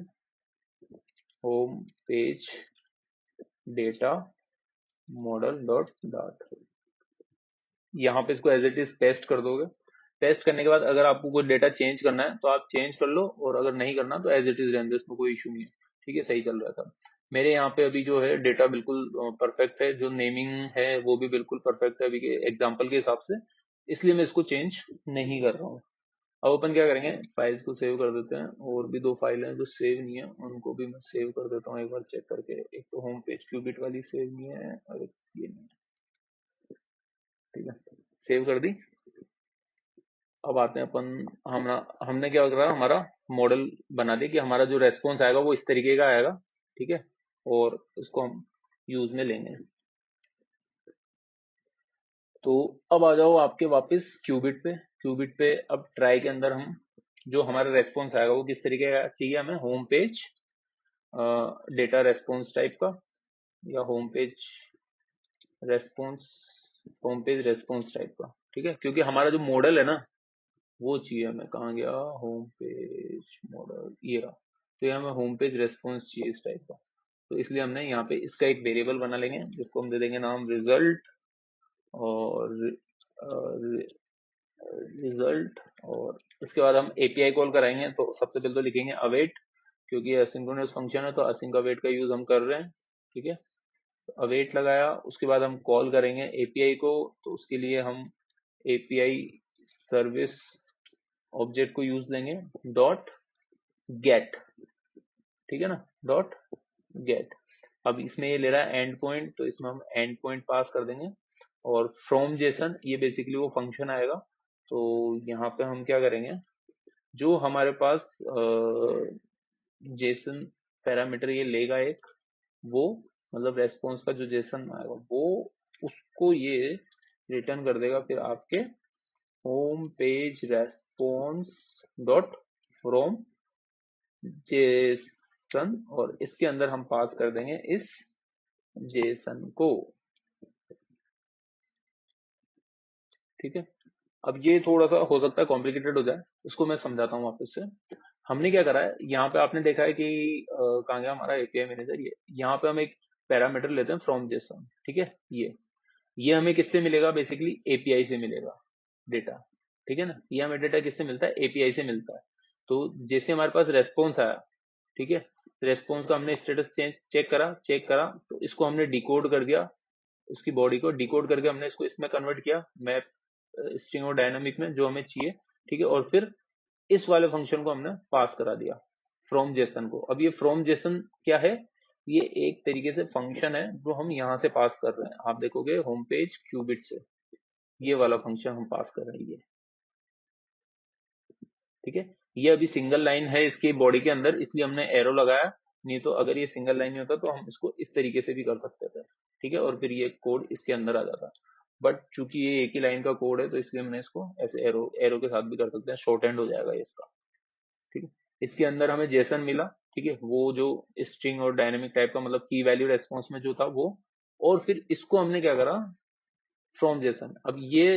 home page data model dot dot, यहाँ पे इसको एज इट इज पेस्ट कर दोगे। पेस्ट करने के बाद अगर आपको कोई डेटा चेंज करना है तो आप चेंज कर लो, और अगर नहीं करना तो एज इट इज रहने दो, इसमें कोई इशू नहीं है। ठीक है, सही चल रहा था। मेरे यहाँ पे अभी जो है डेटा बिल्कुल परफेक्ट है, जो नेमिंग है वो भी बिल्कुल परफेक्ट है अभी के एग्जाम्पल के हिसाब से, इसलिए मैं इसको चेंज नहीं कर रहा हूँ। अब अपन क्या करेंगे, फाइल्स को सेव कर देते हैं, और भी दो फाइल हैं जो सेव नहीं है उनको भी मैं सेव कर देता हूँ एक बार चेक करके। एक तो होम पेज क्यूबिट वाली सेव नहीं है, और एक ये नहीं है। ठीक है, सेव कर दी। अब आते हैं अपन, हमने क्या करा, हमारा मॉडल बना दिया कि हमारा जो रेस्पॉन्स आएगा वो इस तरीके का आएगा। ठीक है, और इसको हम यूज में लेंगे। तो अब आ जाओ आपके वापस क्यूबिट पे। क्यूबिट पे अब ट्राई के अंदर हम जो हमारा रेस्पॉन्स आएगा वो किस तरीके का चाहिए हमें, home page data response type का, या response home page response type का। ठीक है, क्योंकि हमारा जो मॉडल है ना वो चाहिए हमें, कहाँ गया होम पेज मॉडल, ये रहा। तो ये हमें होम पेज रेस्पॉन्स चाहिए इस टाइप का। तो इसलिए हमने यहाँ पे इसका एक वेरिएबल बना लेंगे जिसको हम दे देंगे नाम रिजल्ट, और रिजल्ट। और इसके बाद हम एपीआई कॉल कराएंगे, तो सबसे पहले तो लिखेंगे अवेट, क्योंकि एसिंक्रोनस फंक्शन है तो असिंक अवेट का यूज हम कर रहे हैं। ठीक है, तो अवेट लगाया, उसके बाद हम कॉल करेंगे एपीआई को, तो उसके लिए हम एपीआई सर्विस ऑब्जेक्ट को यूज लेंगे डॉट गेट। ठीक है ना, डॉट गेट। अब इसमें ये ले रहा है एंड पॉइंट, तो इसमें हम एंड पॉइंट पास कर देंगे। और फ्रॉम जेसन, ये बेसिकली वो फंक्शन आएगा। तो यहाँ पे हम क्या करेंगे, जो हमारे पास जेसन पैरामीटर ये लेगा एक, वो मतलब रेस्पॉन्स का जो जेसन आएगा वो उसको ये रिटर्न कर देगा फिर आपके home page response dot from Jason, और इसके अंदर हम पास कर देंगे इस जेसन को। ठीक है, अब ये थोड़ा सा हो सकता है कॉम्प्लिकेटेड हो जाए, इसको मैं समझाता हूँ वापस से। हमने क्या करा है, यहाँ पे आपने देखा है कि कहाँ गया हमारा एपीआई मैनेजर, ये यहाँ पे हम एक पैरामीटर लेते हैं फ्रॉम जेसन। ठीक है, ये हमें किससे मिलेगा, बेसिकली एपीआई से मिलेगा डेटा। ठीक है ना, ये हमें डेटा किससे मिलता है, एपीआई से मिलता है। तो जैसे हमारे पास रेस्पॉन्स आया, ठीक है, रेस्पॉन्स का हमने स्टेटस चेक करा, तो इसको हमने डिकोड कर दिया, इसकी बॉडी को डिकोड करके हमने इसको इसमें कन्वर्ट किया, मैप स्ट्रिंग और डायनामिक में जो हमें चाहिए। ठीक है, और फिर इस वाले फंक्शन को हमने पास करा दिया फ्रॉम जेसन को। अब ये फ्रॉम जेसन क्या है, ये एक तरीके से फंक्शन है जो हम यहाँ से पास कर रहे हैं। आप देखोगे होम पेज क्यूबिट से ये वाला फंक्शन हम पास कर रहे हैं, ये। ठीक है, ये अभी सिंगल लाइन है इसके बॉडी के अंदर, इसलिए हमने एरो लगाया, नहीं तो अगर ये सिंगल लाइन होता तो हम इसको इस तरीके से भी कर सकते थे। ठीक है, और फिर ये कोड इसके अंदर आ जाता, बट चूंकि ये एक ही लाइन का कोड है तो इसलिए हमने इसको ऐसे एरो एरो के साथ भी कर सकते हैं, शॉर्ट एंड हो जाएगा ये इसका। ठीक है, इसके अंदर हमें जेसन मिला। ठीक है, वो जो स्ट्रिंग और डायनेमिक टाइप का मतलब की वैल्यू रेस्पॉन्स में जो था वो, और फिर इसको हमने क्या करा, फ्रॉम जेसन। अब ये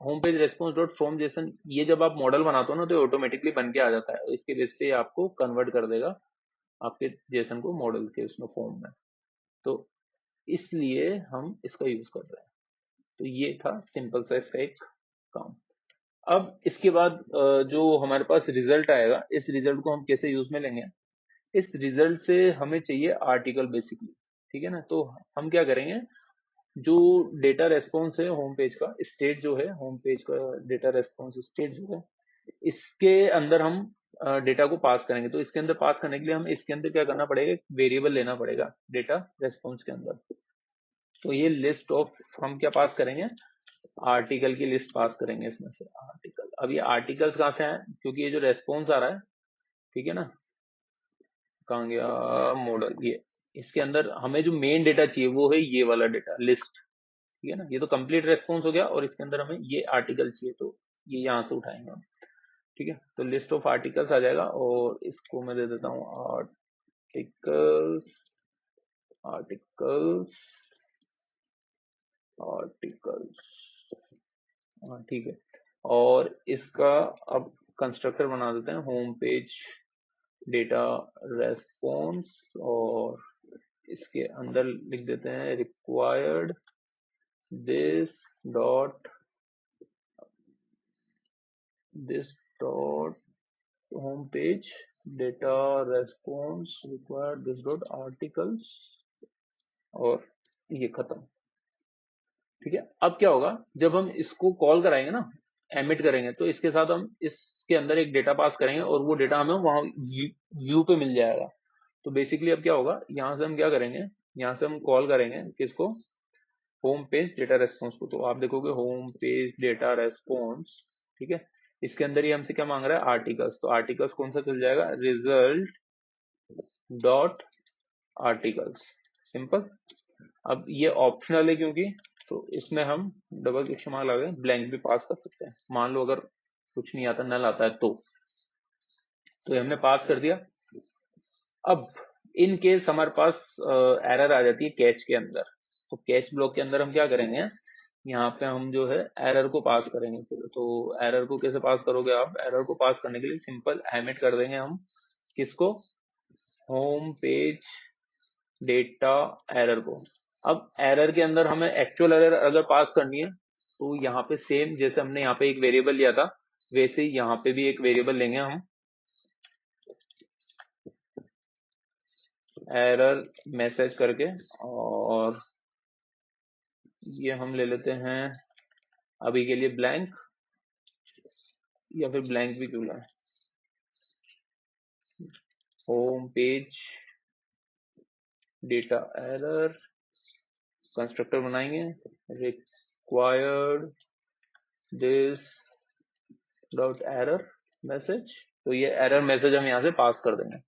home page response dot from Jason, ये जब आप मॉडल बनाते हो ना तो ऑटोमेटिकली बन के आ जाता है, इसके बेस पे आपको कन्वर्ट कर देगा आपके जेसन को मॉडल के उसमें फॉर्म में। तो इसलिए हम इसका यूज कर रहे हैं। तो ये था सिंपल सा इसका एक काम। अब इसके बाद जो हमारे पास रिजल्ट आएगा, इस रिजल्ट को हम कैसे यूज में लेंगे, इस रिजल्ट से हमें चाहिए आर्टिकल बेसिकली। ठीक है ना, तो हम क्या करेंगे, जो डेटा रेस्पॉन्स है होम पेज का स्टेट जो है, होम पेज का डेटा रेस्पॉन्स स्टेट जो है, इसके अंदर हम डेटा को पास करेंगे। तो इसके अंदर पास करने के लिए हम इसके अंदर क्या करना पड़ेगा, वेरिएबल लेना पड़ेगा डेटा रेस्पॉन्स के अंदर। तो ये लिस्ट ऑफ हम क्या पास करेंगे, आर्टिकल की लिस्ट पास करेंगे इसमें से आर्टिकल। अब ये आर्टिकल्स कहाँ से आए, क्योंकि ये जो रेस्पॉन्स आ रहा है, ठीक है ना, कहाँ गया मॉडल, ये इसके अंदर हमें जो मेन डेटा चाहिए वो है ये वाला डेटा लिस्ट। ठीक है ना, ये तो कंप्लीट रेस्पॉन्स हो गया, और इसके अंदर हमें ये आर्टिकल चाहिए, तो ये यहाँ से उठाएंगे हम। ठीक है, तो लिस्ट ऑफ आर्टिकल्स आ जाएगा, और इसको मैं दे देता हूँ आर्टिकल आर्टिकल आर्टिकल। हाँ ठीक है, और इसका अब कंस्ट्रक्टर बना देते हैं होम पेज डेटा रेस्पॉन्स, और इसके अंदर लिख देते हैं required this dot home page data response required this dot articles, और ये खत्म। ठीक है, अब क्या होगा, जब हम इसको कॉल कराएंगे ना, एमिट करेंगे, तो इसके साथ हम इसके अंदर एक डेटा पास करेंगे और वो डेटा हमें वहां व्यू पे मिल जाएगा। तो बेसिकली अब क्या होगा, यहाँ से हम क्या करेंगे, यहाँ से हम कॉल करेंगे किसको, होम पेज डेटा रेस्पॉन्स को। तो आप देखोगे होम पेज डेटा रेस्पॉन्स, ठीक है, इसके अंदर ही हमसे क्या मांग रहा है, आर्टिकल्स। तो आर्टिकल्स कौन सा चल जाएगा, रिजल्ट डॉट आर्टिकल्स, सिंपल। अब ये ऑप्शनल है क्योंकि, तो इसमें हम डबल क्वेश्चन मार्क लगा ब्लैंक भी पास कर सकते हैं। मान लो अगर कुछ नहीं आता, नल आता है, तो ये हमने पास कर दिया। अब इन केस हमारे पास एरर आ जाती है कैच के अंदर, तो कैच ब्लॉक के अंदर हम क्या करेंगे, यहाँ पे हम जो है एरर को पास करेंगे। तो एरर को कैसे पास करोगे आप, एरर को पास करने के लिए सिंपल एमिट कर देंगे हम किसको, होम पेज डेटा एरर को। अब एरर के अंदर हमें एक्चुअल एरर अगर पास करनी है, तो यहाँ पे सेम जैसे हमने यहाँ पे एक वेरिएबल लिया था, वैसे ही यहाँ पे भी एक वेरिएबल लेंगे हम, एरर मैसेज करके, और ये हम ले लेते हैं अभी के लिए ब्लैंक, या फिर ब्लैंक भी क्यों लाए, home page data error, constructor बनाएंगे required this dot error message. तो ये एरर मैसेज हम यहाँ से पास कर देंगे।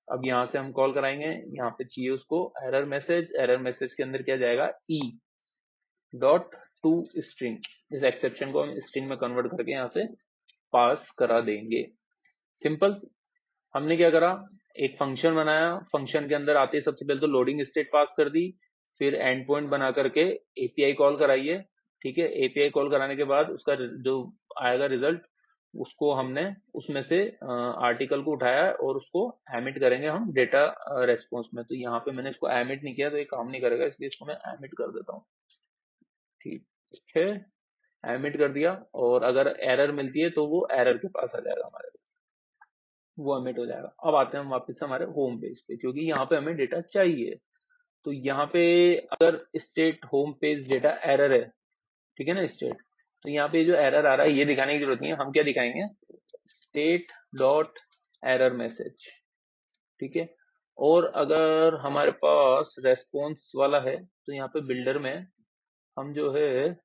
अब यहाँ से हम कॉल कराएंगे, यहाँ पे चाहिए उसको एरर मैसेज, एरर मैसेज के अंदर क्या जाएगा, ई डॉट टू स्ट्रिंग, इस एक्सेप्शन को हम स्ट्रिंग में कन्वर्ट करके यहाँ से पास करा देंगे। सिंपल। हमने क्या करा, एक फंक्शन बनाया, फंक्शन के अंदर आते ही सबसे पहले तो लोडिंग स्टेट पास कर दी, फिर एंड पॉइंट बना करके एपीआई कॉल कराइए। ठीक है, एपीआई कॉल कराने के बाद उसका जो आएगा रिजल्ट, उसको हमने उसमें से आर्टिकल को उठाया और उसको एमिट करेंगे हम डेटा रेस्पॉन्स में। तो यहाँ पे मैंने इसको एमिट नहीं किया तो ये काम नहीं करेगा, इसलिए इसको मैं एमिट कर देता हूँ। ठीक है, एमिट कर दिया, और अगर एरर मिलती है तो वो एरर के पास आ जाएगा हमारे, वो एमिट हो जाएगा। अब आते हैं हम वापस हमारे होम पेज पे, क्योंकि यहाँ पे हमें डेटा चाहिए। तो यहाँ पे अगर state home page data error है, ठीक है ना, स्टेट, तो यहाँ पे जो एरर आ रहा है ये दिखाने की जरूरत नहीं है, हम क्या दिखाएंगे, स्टेट डॉट एरर मैसेज। ठीक है, और अगर हमारे पास रेस्पॉन्स वाला है, तो यहाँ पे बिल्डर में हम जो है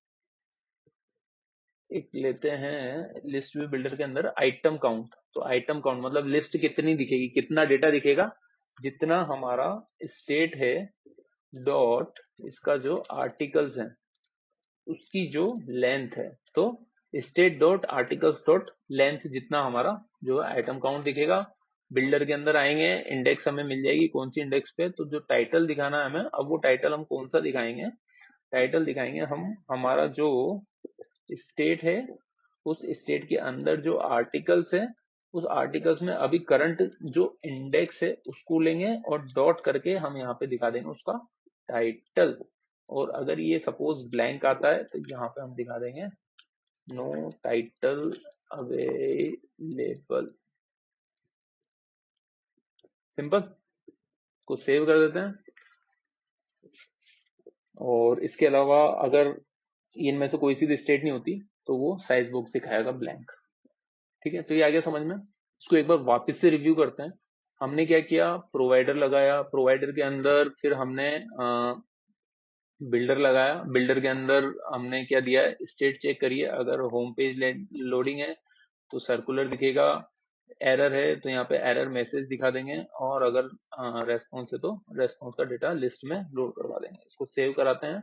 एक लेते हैं लिस्ट व्यू बिल्डर के अंदर आइटम काउंट। तो आइटम काउंट मतलब लिस्ट कितनी दिखेगी, कितना डेटा दिखेगा, जितना हमारा स्टेट है डॉट इसका जो आर्टिकल्स है उसकी जो लेंथ है। तो state dot articles dot length जितना हमारा जो आइटम काउंट दिखेगा। बिल्डर के अंदर आएंगे, इंडेक्स हमें मिल जाएगी कौन सी इंडेक्स पे, तो जो टाइटल दिखाना है हमें, अब वो टाइटल हम कौन सा दिखाएंगे, टाइटल दिखाएंगे हम हमारा जो स्टेट है, उस स्टेट के अंदर जो आर्टिकल्स है, उस आर्टिकल्स में अभी करंट जो इंडेक्स है उसको लेंगे और डॉट करके हम यहाँ पे दिखा देंगे उसका टाइटल। और अगर ये सपोज ब्लैंक आता है तो यहाँ पे हम दिखा देंगे नो टाइटल अवेलेबल। सिंपल, को सेव कर देते हैं। और इसके अलावा अगर इनमें से कोई सी भी स्टेट नहीं होती तो वो साइज बॉक्स दिखाएगा ब्लैंक। ठीक है, तो ये आ गया समझ में। इसको एक बार वापस से रिव्यू करते हैं। हमने क्या किया, प्रोवाइडर लगाया, प्रोवाइडर के अंदर फिर हमने बिल्डर लगाया, बिल्डर के अंदर हमने क्या दिया है, स्टेट चेक करिए, अगर होम पेज लोडिंग है तो सर्कुलर दिखेगा, एरर है तो यहाँ पे एरर मैसेज दिखा देंगे, और अगर रेस्पॉन्स है तो रेस्पॉन्स का डेटा लिस्ट में लोड करवा देंगे। इसको सेव कराते हैं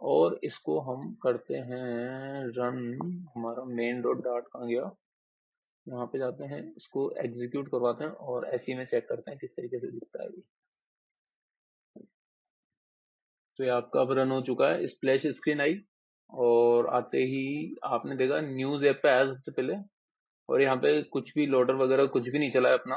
और इसको हम करते हैं रन। हमारा मेन डॉट डाट कहाँ गया, यहाँ पे जाते हैं, इसको एग्जीक्यूट करवाते हैं और ऐसे ही में चेक करते हैं किस तरीके से दिखता है। तो ये आपका अब रन हो चुका है, स्प्लैश स्क्रीन आई और आते ही आपने देखा न्यूज ऐप पे आया सबसे पहले, और यहाँ पे कुछ भी लोडर वगैरह कुछ भी नहीं चला है अपना।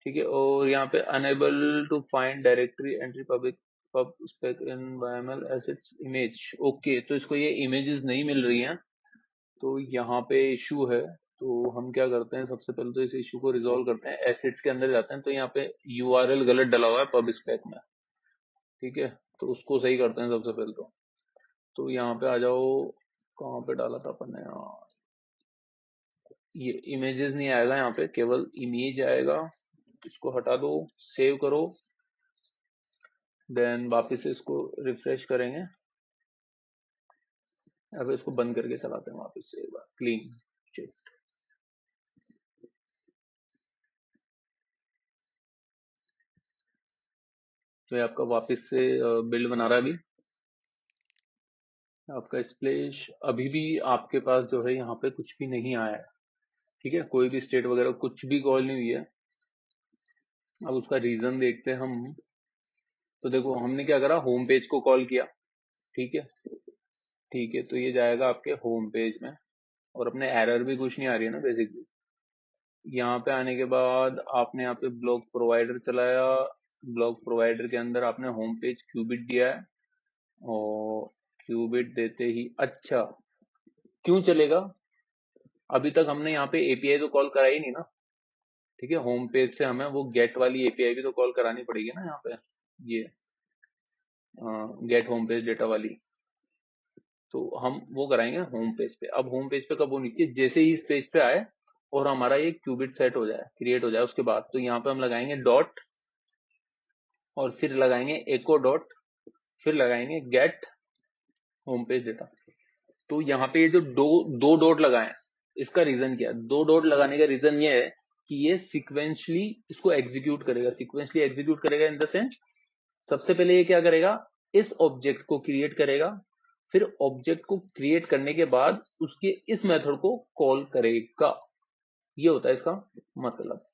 ठीक है। और यहाँ पे unable to find directory entry public pubspec in YML assets image. Okay, तो इसको ये इमेजेस नहीं मिल रही हैं, तो यहाँ पे इशू है। तो हम क्या करते हैं, सबसे पहले तो इस इशू को रिजॉल्व करते हैं। एसेट्स के अंदर जाते हैं, तो यहाँ पे URL गलत डला हुआ है पब स्पेक में। ठीक है, तो उसको सही करते हैं सबसे पहले तो यहाँ पे आ जाओ। कहाँ पे डाला था अपन ने यहाँ? ये इमेजेस नहीं आएगा, यहाँ पे केवल इमेज आएगा। इसको हटा दो, सेव करो, देन वापस से इसको रिफ्रेश करेंगे। अब इसको बंद करके चलाते हैं वापस से एक बार, क्लीन चेक। तो ये आपका वापस से बिल्ड बना रहा है अभी आपका स्प्लैश। अभी भी आपके पास जो है यहाँ पे कुछ भी नहीं आया है। ठीक है, कोई भी स्टेट वगैरह कुछ भी कॉल नहीं हुई है। अब उसका रीजन देखते हैं हम। तो देखो हमने क्या करा, होम पेज को कॉल किया। ठीक है, ठीक है, तो ये जाएगा आपके होम पेज में, और अपने एरर भी कुछ नहीं आ रही है ना बेसिकली। यहाँ पे आने के बाद आपने यहाँ पे ब्लॉक प्रोवाइडर चलाया। ब्लॉक प्रोवाइडर के अंदर आपने होम पेज क्यूबिट दिया है, और क्यूबिट देते ही अच्छा क्यों चलेगा? अभी तक हमने यहाँ पे एपीआई तो कॉल कराई नहीं ना। ठीक है, होम पेज से हमें वो गेट वाली एपीआई भी तो कॉल करानी पड़ेगी ना यहाँ पे, ये गेट होम पेज डेटा वाली। तो हम वो कराएंगे होम पेज पे। अब होम पेज पे कब होनी चाहिए? जैसे ही इस पेज पे आए और हमारा ये क्यूबिट सेट हो जाए, क्रिएट हो जाए, उसके बाद तो यहाँ पे हम लगाएंगे डॉट, और फिर लगाएंगे एको डॉट, फिर लगाएंगे गेट होम पेज डेटा। तो यहाँ पे ये जो दो दो डॉट लगाए, इसका रीजन क्या है? दो डॉट लगाने का रीजन ये है कि ये सिक्वेंशली इसको एग्जीक्यूट करेगा। सिक्वेंशली एग्जीक्यूट करेगा इन द सेंस, सबसे पहले ये क्या करेगा, इस ऑब्जेक्ट को क्रिएट करेगा, फिर ऑब्जेक्ट को क्रिएट करने के बाद उसके इस मेथड को कॉल करेगा। ये होता है इसका मतलब।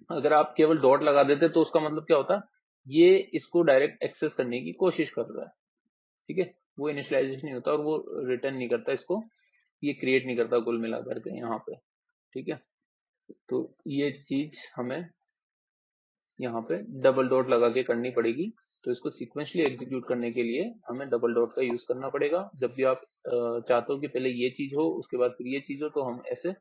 अगर आप केवल डॉट लगा देते तो उसका मतलब क्या होता, ये इसको डायरेक्ट एक्सेस करने की कोशिश कर रहा है। ठीक है, वो इनिशियलाइजेशन नहीं होता और वो रिटर्न नहीं करता इसको, ये क्रिएट नहीं करता कुल मिला करके यहाँ पे। ठीक है, तो ये चीज हमें यहाँ पे डबल डॉट लगा के करनी पड़ेगी। तो इसको सिक्वेंशली एग्जीक्यूट करने के लिए हमें डबल डॉट का यूज करना पड़ेगा। जब भी आप चाहते हो कि पहले ये चीज हो उसके बाद फिर ये चीज हो, तो हम ऐसे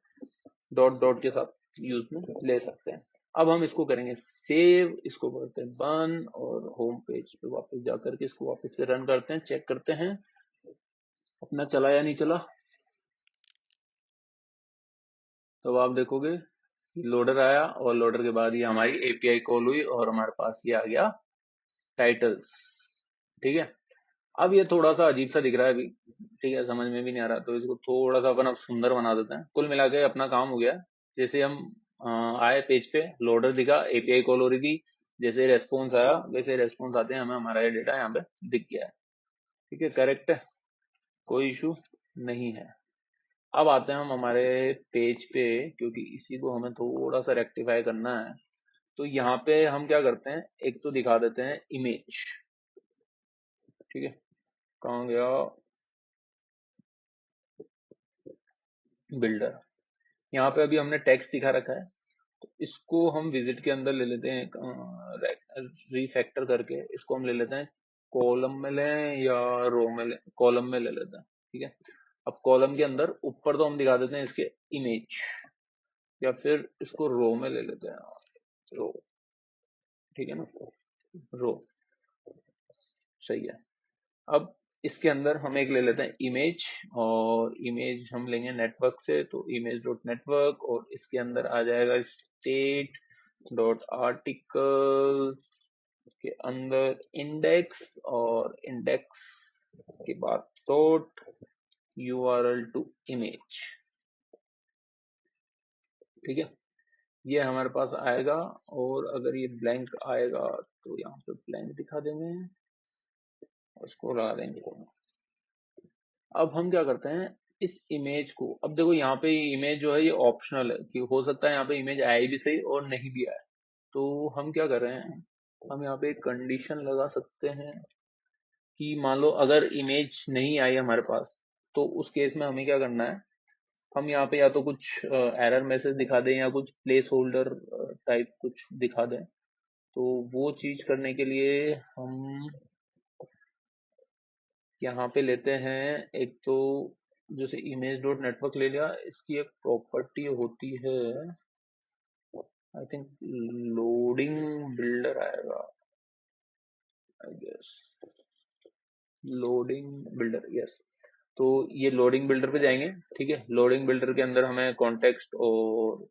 डॉट डॉट के साथ यूज में ले सकते हैं। अब हम इसको करेंगे सेव, इसको करते हैं बंद, और होम पेज पे वापस जाकर के इसको वापस से रन करते हैं, चेक करते हैं अपना चला या नहीं चला। तो आप देखोगे लोडर आया, और लोडर के बाद ये हमारी एपीआई कॉल हुई, और हमारे पास ये आ गया टाइटल्स। ठीक है, अब ये थोड़ा सा अजीब सा दिख रहा है अभी। ठीक है, समझ में भी नहीं आ रहा, तो इसको थोड़ा सा अपन अब सुंदर बना देते हैं। कुल मिला के अपना काम हो गया। जैसे हम आए पेज पे, लोडर दिखा, एपीआई कॉल हो रही थी, जैसे रेस्पॉन्स आया वैसे रेस्पॉन्स आते हैं, हमें हमारा ये डेटा यहाँ पे दिख गया है। ठीक है, करेक्ट है, कोई इशू नहीं है। अब आते हैं हम हमारे पेज पे, क्योंकि इसी को हमें थोड़ा सा रेक्टिफाई करना है। तो यहाँ पे हम क्या करते हैं, एक तो दिखा देते हैं इमेज। ठीक है, कहाँ गया बिल्डर? यहाँ पे अभी हमने टेक्स्ट दिखा रखा है, तो इसको हम विजिट के अंदर ले लेते हैं, रिफैक्टर करके इसको हम ले लेते हैं, कॉलम में लें या रो में लें? कॉलम में ले लेते हैं। ठीक है, अब कॉलम के अंदर ऊपर तो हम दिखा देते हैं इसके इमेज, या फिर इसको रो में ले लेते हैं, रो। ठीक है ना, रो सही है। अब इसके अंदर हम एक ले लेते हैं इमेज, और इमेज हम लेंगे नेटवर्क से, तो इमेज डॉट नेटवर्क, और इसके अंदर आ जाएगा स्टेट डॉट आर्टिकल के अंदर इंडेक्स, और इंडेक्स के बाद डॉट यूआरएल टू इमेज। ठीक है, ये हमारे पास आएगा, और अगर ये ब्लैंक आएगा तो यहाँ पे ब्लैंक दिखा देंगे, और इसको लगा देंगे। अब हम क्या करते हैं, इस इमेज को, अब देखो यहाँ पे इमेज जो है ये ऑप्शनल है, कि हो सकता है यहाँ पे इमेज आए भी सही और नहीं भी आए। तो हम क्या कर रहे हैं, हम यहाँ पे एक कंडीशन लगा सकते हैं कि मान लो अगर इमेज नहीं आई हमारे पास, तो उस केस में हमें क्या करना है, हम यहाँ पे या तो कुछ एरर मैसेज दिखा दें या कुछ प्लेस होल्डर टाइप कुछ दिखा दें। तो वो चीज करने के लिए हम यहाँ पे लेते हैं एक तो जैसे इमेज डॉट नेटवर्क ले लिया, इसकी एक प्रॉपर्टी होती है, आई थिंक लोडिंग बिल्डर आएगा, I guess loading builder, yes. तो ये लोडिंग बिल्डर पे जाएंगे। ठीक है, लोडिंग बिल्डर के अंदर हमें कॉन्टेक्स्ट और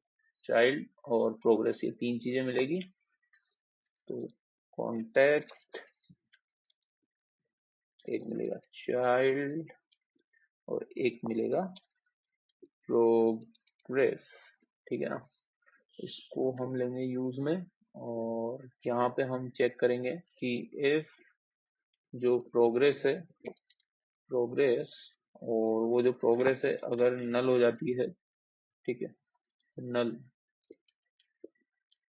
चाइल्ड और प्रोग्रेस ये तीन चीजें मिलेगी। तो कॉन्टेक्स्ट एक मिलेगा, चाइल्ड और एक मिलेगा प्रोग्रेस। ठीक है ना, इसको हम लेंगे यूज में और यहाँ पे हम चेक करेंगे कि इफ जो प्रोग्रेस है, प्रोग्रेस और वो जो प्रोग्रेस है अगर नल हो जाती है, ठीक है, नल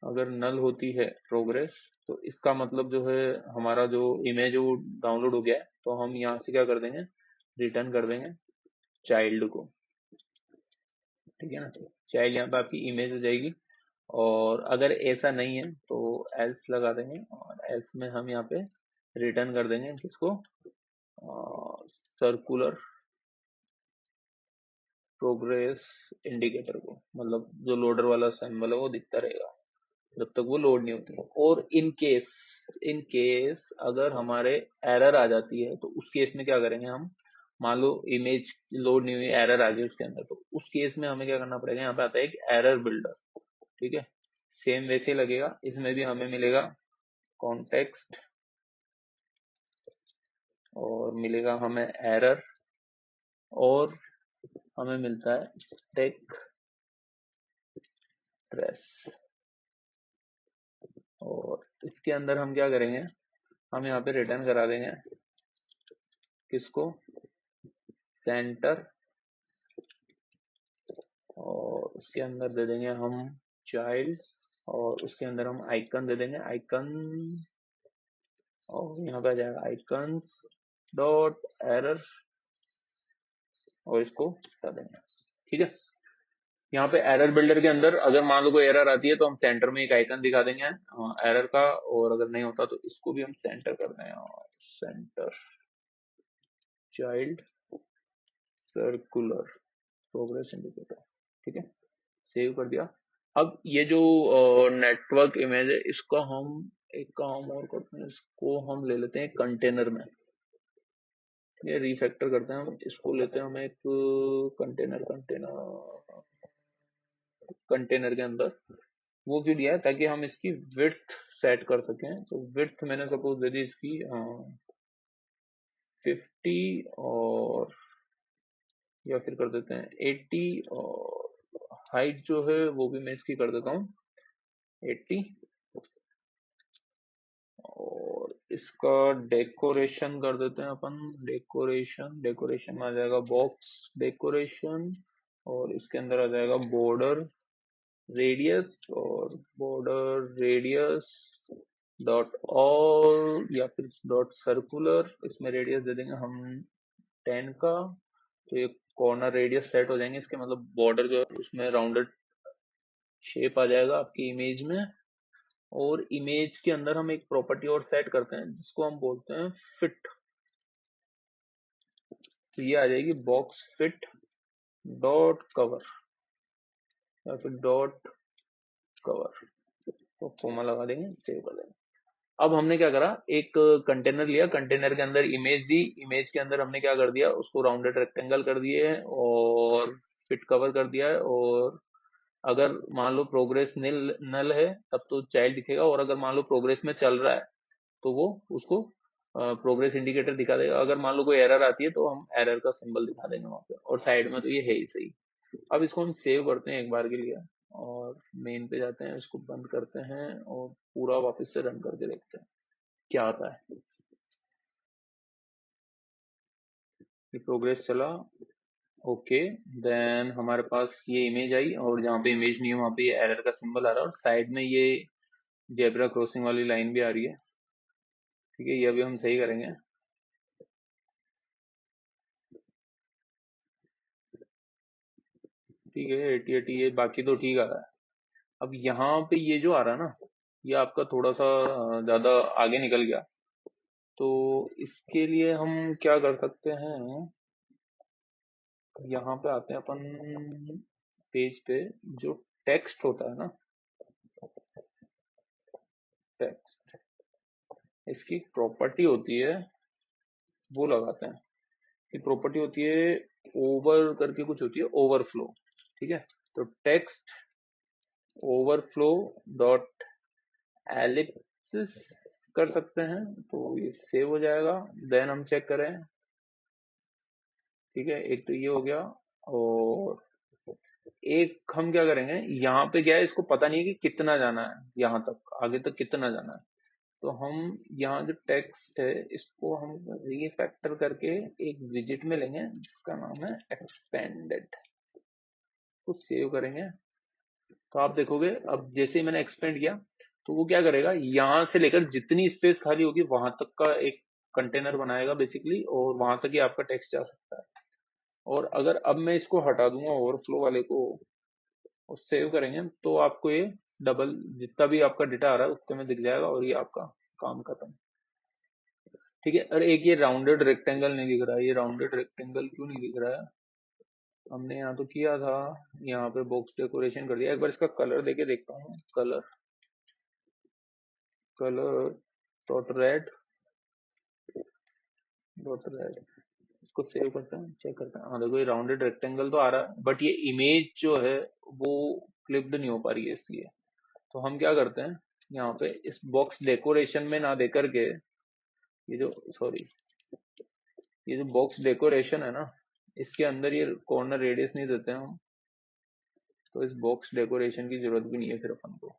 अगर नल होती है प्रोग्रेस, तो इसका मतलब जो है हमारा जो इमेज वो डाउनलोड हो गया है। तो हम यहाँ से क्या कर देंगे, रिटर्न कर देंगे चाइल्ड को। ठीक है ना, चाइल्ड यहाँ पे आपकी इमेज हो जाएगी। और अगर ऐसा नहीं है तो एल्स लगा देंगे और एल्स में हम यहाँ पे रिटर्न कर देंगे किसको, सर्कुलर प्रोग्रेस इंडिकेटर को, मतलब जो लोडर वाला सिंबल है वो दिखता रहेगा जब तक वो लोड नहीं होती। और इन केस अगर हमारे एरर आ जाती है तो उस केस में क्या करेंगे हम, मान लो इमेज लोड नहीं हुई, एरर आ गई उसके अंदर, तो उस केस में हमें क्या करना पड़ेगा, यहाँ पे आता है एक एरर बिल्डर। ठीक है, सेम वैसे ही लगेगा, इसमें भी हमें मिलेगा कॉन्टेक्स्ट और मिलेगा हमें एरर और हमें मिलता है स्टेक ट्रेस। और इसके अंदर हम क्या करेंगे, हम यहाँ पे रिटर्न करा देंगे किसको, सेंटर, और उसके अंदर दे देंगे हम चाइल्ड और उसके अंदर हम आइकन दे देंगे, आइकन, और यहाँ पे आ जाएगा आइकन डॉट एरर और इसको हटा देंगे। ठीक है, यहाँ पे एरर बिल्डर के अंदर अगर मान लो कोई एरर आती है तो हम सेंटर में एक आइकन दिखा देंगे एरर का, और अगर नहीं होता तो इसको भी हम सेंटर कर देंगे, centre child circular progress indicator. ठीक है, सेव कर दिया। अब ये जो नेटवर्क इमेज है इसका हम एक काम और करते हैं, इसको हम ले लेते हैं कंटेनर में, ये रिफैक्टर करते हैं हम, इसको लेते हैं हम एक कंटेनर कंटेनर कंटेनर के अंदर। वो क्यों दिया है, ताकि हम इसकी विड्थ सेट कर सकें। तो विड्थ मैंने सपोज दे दी इसकी 50 और या फिर कर देते हैं 80, और हाइट जो है वो भी मैं इसकी कर देता हूँ 80। और इसका डेकोरेशन कर देते हैं अपन, डेकोरेशन में आ जाएगा बॉक्स डेकोरेशन, और इसके अंदर आ जाएगा बॉर्डर रेडियस, और बॉर्डर रेडियस डॉट ऑल या फिर डॉट सर्कुलर, इसमें रेडियस दे देंगे हम 10 का। तो ये कॉर्नर रेडियस सेट हो जाएंगे इसके, मतलब बॉर्डर जो है उसमें राउंडेड शेप आ जाएगा आपकी इमेज में। और इमेज के अंदर हम एक प्रॉपर्टी और सेट करते हैं जिसको हम बोलते हैं फिट। तो ये आ जाएगी बॉक्स फिट डॉट कवर या फिर डॉट कवर, तो कोमा लगा देंगे, सेव कर देंगे। अब हमने क्या करा, एक कंटेनर लिया, कंटेनर के अंदर इमेज दी, इमेज के अंदर हमने क्या कर दिया, उसको राउंडेड रेक्टेंगल कर दिए है और फिट कवर कर दिया है। और अगर मान लो प्रोग्रेस नल नल है तब तो चाइल्ड दिखेगा, और अगर मान लो प्रोग्रेस में चल रहा है तो वो उसको प्रोग्रेस इंडिकेटर दिखा देगा। अगर मान लो कोई एरर आती है तो हम एरर का सिंबल दिखा देंगे वहां पे, और साइड में तो ये है ही सही। अब इसको हम सेव करते हैं एक बार के लिए और मेन पे जाते हैं, इसको बंद करते हैं और पूरा वापस से रन करके देखते हैं क्या आता है। ये प्रोग्रेस चला, ओके, देन हमारे पास ये इमेज आई और जहाँ पे इमेज नहीं है वहाँ पे ये एरर का सिंबल आ रहा है, और साइड में ये जेब्रा क्रॉसिंग वाली लाइन भी आ रही है। ठीक है, ये अभी हम सही करेंगे। ठीक है 80 ये बाकी तो ठीक आ रहा है। अब यहाँ पे ये जो आ रहा है ना, ये आपका थोड़ा सा ज्यादा आगे निकल गया। तो इसके लिए हम क्या कर सकते हैं, यहाँ पे आते हैं अपन पेज पे। जो टेक्स्ट होता है ना, टेक्स्ट, इसकी प्रॉपर्टी होती है, वो लगाते हैं। कि प्रॉपर्टी होती है ओवर करके कुछ होती है, ओवरफ्लो। ठीक है, तो टेक्स्ट ओवरफ्लो डॉट एलिप्सिस कर सकते हैं, तो ये सेव हो जाएगा। देन हम चेक करें। ठीक है, एक तो ये हो गया। और एक हम क्या करेंगे, यहाँ पे क्या है, इसको पता नहीं है कि कितना जाना है, यहाँ तक आगे तक कितना जाना है। तो हम यहाँ जो टेक्स्ट है, इसको हम रीफैक्टर करके एक विजिट में लेंगे जिसका नाम है एक्सपेंडेड। को सेव करेंगे। तो आप देखोगे अब जैसे ही मैंने एक्सपेंड किया, तो वो क्या करेगा, यहाँ से लेकर जितनी स्पेस खाली होगी वहां तक का एक कंटेनर बनाएगा बेसिकली, और वहां तक ही आपका टेक्स्ट जा सकता है। और अगर अब मैं इसको हटा दूंगा ओवरफ्लो वाले को और सेव करेंगे, तो आपको ये डबल जितना भी आपका डेटा आ रहा है उतने में दिख जाएगा, और ये आपका काम खत्म। ठीक है, और एक ये राउंडेड रेक्टेंगल नहीं दिख रहा है, ये राउंडेड रेक्टेंगल क्यों नहीं दिख रहा है? हमने यहाँ तो किया था, यहाँ पे बॉक्स डेकोरेशन कर दिया। एक बार इसका कलर देके देखता हूँ। Colour, colour dot red, dot red, इसको सेव करते हैं, चेक करते हैं। हाँ देखो, ये राउंडेड रेक्टेंगल तो आ रहा है, बट ये इमेज जो है वो क्लिप्ड नहीं हो पा रही है, इसलिए। तो हम क्या करते हैं, यहाँ पे इस बॉक्स डेकोरेशन में ना देकर के, ये जो, सॉरी, ये जो बॉक्स डेकोरेशन है ना, इसके अंदर ये कॉर्नर रेडियस नहीं देते हैं हम। तो इस बॉक्स डेकोरेशन की जरूरत भी नहीं है फिर अपन को।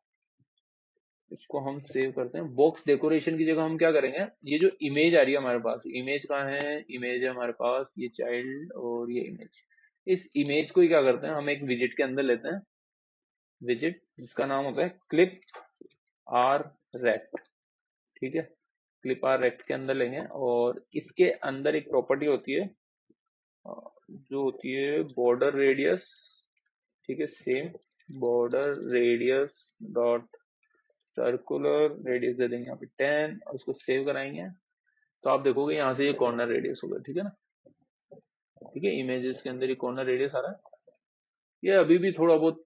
इसको हम सेव करते हैं। बॉक्स डेकोरेशन की जगह हम क्या करेंगे, ये जो इमेज आ रही है हमारे पास, इमेज कहाँ है, इमेज है हमारे पास ये चाइल्ड और ये इमेज। इस इमेज को ही क्या करते हैं, हम एक विजिट के अंदर लेते हैं, विजिट जिसका नाम होता है क्लिप आर रेक्ट। ठीक है, क्लिप आर रेक्ट के अंदर लेंगे, और इसके अंदर एक प्रॉपर्टी होती है जो होती है बॉर्डर रेडियस। ठीक है, same border radius dot circular radius दे देंगे यहाँ पे 10, और उसको सेव कराएंगे। तो आप देखोगे यहाँ से ये कॉर्नर रेडियस होगा। ठीक है ना, ठीक है, इमेजेस के अंदर ये कॉर्नर रेडियस आ रहा है। ये अभी भी थोड़ा बहुत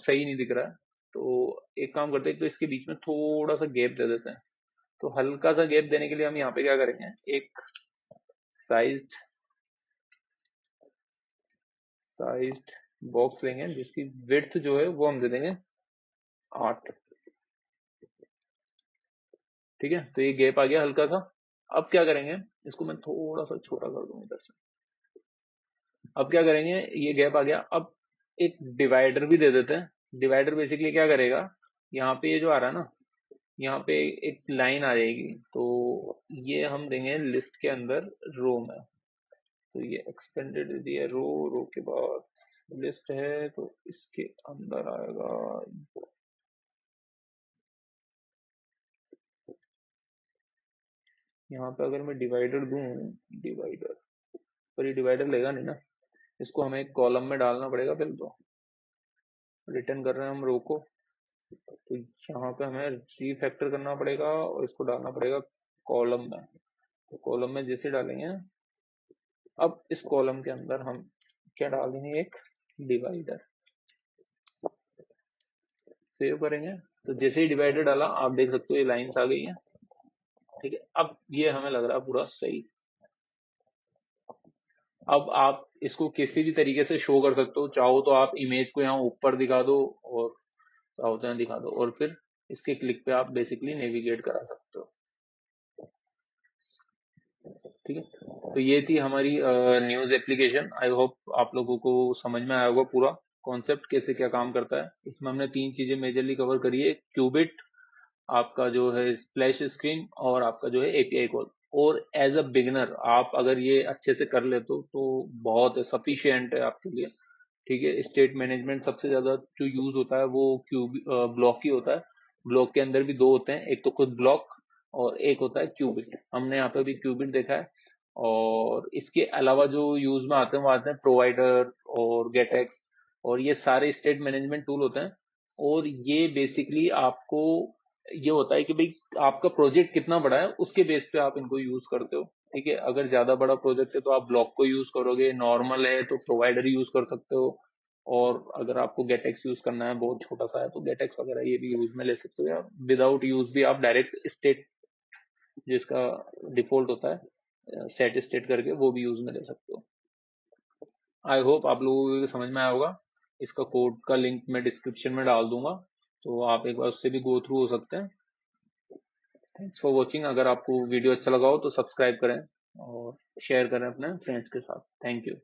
सही नहीं दिख रहा है। तो एक काम करते हैं, तो इसके बीच में थोड़ा सा गैप दे देते हैं। तो हल्का सा गैप देने के लिए हम यहाँ पे क्या करेंगे, एक साइज्ड साइज्ड बॉक्स लेंगे जिसकी विड्थ जो है वो हम दे देंगे 8। ठीक है, तो ये गैप आ गया हल्का सा। अब क्या करेंगे, इसको मैं थोड़ा सा छोटा कर दूंगा इधर से। अब क्या करेंगे, ये गैप आ गया, अब एक डिवाइडर भी दे देते हैं। डिवाइडर बेसिकली क्या करेगा, यहाँ पे ये जो आ रहा है ना, यहाँ पे एक लाइन आ जाएगी, तो ये हम देंगे लिस्ट के अंदर रो में। तो ये एक्सपेंडेड दिया रो, रो के बाद लिस्ट है, तो इसके अंदर आएगा। यहाँ पे अगर मैं डिवाइडर दूं, डिवाइडर, पर ये डिवाइडर लेगा नहीं ना, इसको हमें एक कॉलम में डालना पड़ेगा पहले। तो रिटर्न कर रहे हैं हम रो को, तो यहाँ पे हमें रीफैक्टर करना पड़ेगा और इसको डालना पड़ेगा कॉलम में। तो कॉलम में जैसे डालेंगे, अब इस कॉलम के अंदर हम क्या डाल देंगे, एक डिवाइडर। सेव करेंगे, तो जैसे ही डिवाइडर डाला आप देख सकते हो ये लाइंस आ गई हैं। ठीक है, अब ये हमें लग रहा है पूरा सही। अब आप इसको किसी भी तरीके से शो कर सकते हो, चाहो तो आप इमेज को यहाँ ऊपर दिखा दो, और चाहो तो यहाँ दिखा दो, और फिर इसके क्लिक पे आप बेसिकली नेविगेट करा सकते हो। ठीक है, तो ये थी हमारी न्यूज एप्लीकेशन। आई होप आप लोगों को समझ में आया होगा पूरा कॉन्सेप्ट कैसे क्या काम करता है। इसमें हमने 3 चीजें मेजरली कवर करी है, क्यूबिट, आपका जो है स्प्लैश स्क्रीन, और आपका जो है एपीआई कॉल। और एज अ बिगनर आप अगर ये अच्छे से कर लेते हो तो बहुत सफिशियंट है आपके लिए। ठीक है, स्टेट मैनेजमेंट सबसे ज्यादा जो यूज होता है वो ब्लॉक ही होता है। ब्लॉक के अंदर भी दो होते हैं, एक तो खुद ब्लॉक और एक होता है क्यूबिट। हमने यहाँ पे भी क्यूबिट देखा है। और इसके अलावा जो यूज में आते हैं वो आते हैं प्रोवाइडर और गेटएक्स। और ये सारे स्टेट मैनेजमेंट टूल होते हैं। और ये बेसिकली आपको ये होता है कि भाई आपका प्रोजेक्ट कितना बड़ा है उसके बेस पे आप इनको यूज करते हो। ठीक है, अगर ज्यादा बड़ा प्रोजेक्ट है तो आप ब्लॉक को यूज करोगे, नॉर्मल है तो प्रोवाइडर यूज कर सकते हो, और अगर आपको गेटेक्स यूज करना है, बहुत छोटा सा है, तो गेटेक्स वगैरह ये भी यूज में ले सकते हो, या विदाउट यूज भी आप डायरेक्ट स्टेट जिसका डिफॉल्ट होता है सेट स्टेट करके वो भी यूज में ले सकते हो। आई होप आप लोगों को समझ में आया होगा। इसका कोड का लिंक मैं डिस्क्रिप्शन में डाल दूंगा, तो आप एक बार उससे भी गो थ्रू हो सकते हैं। Thanks for watching. अगर आपको वीडियो अच्छा लगा हो तो सब्सक्राइब करें और शेयर करें अपने फ्रेंड्स के साथ। Thank you.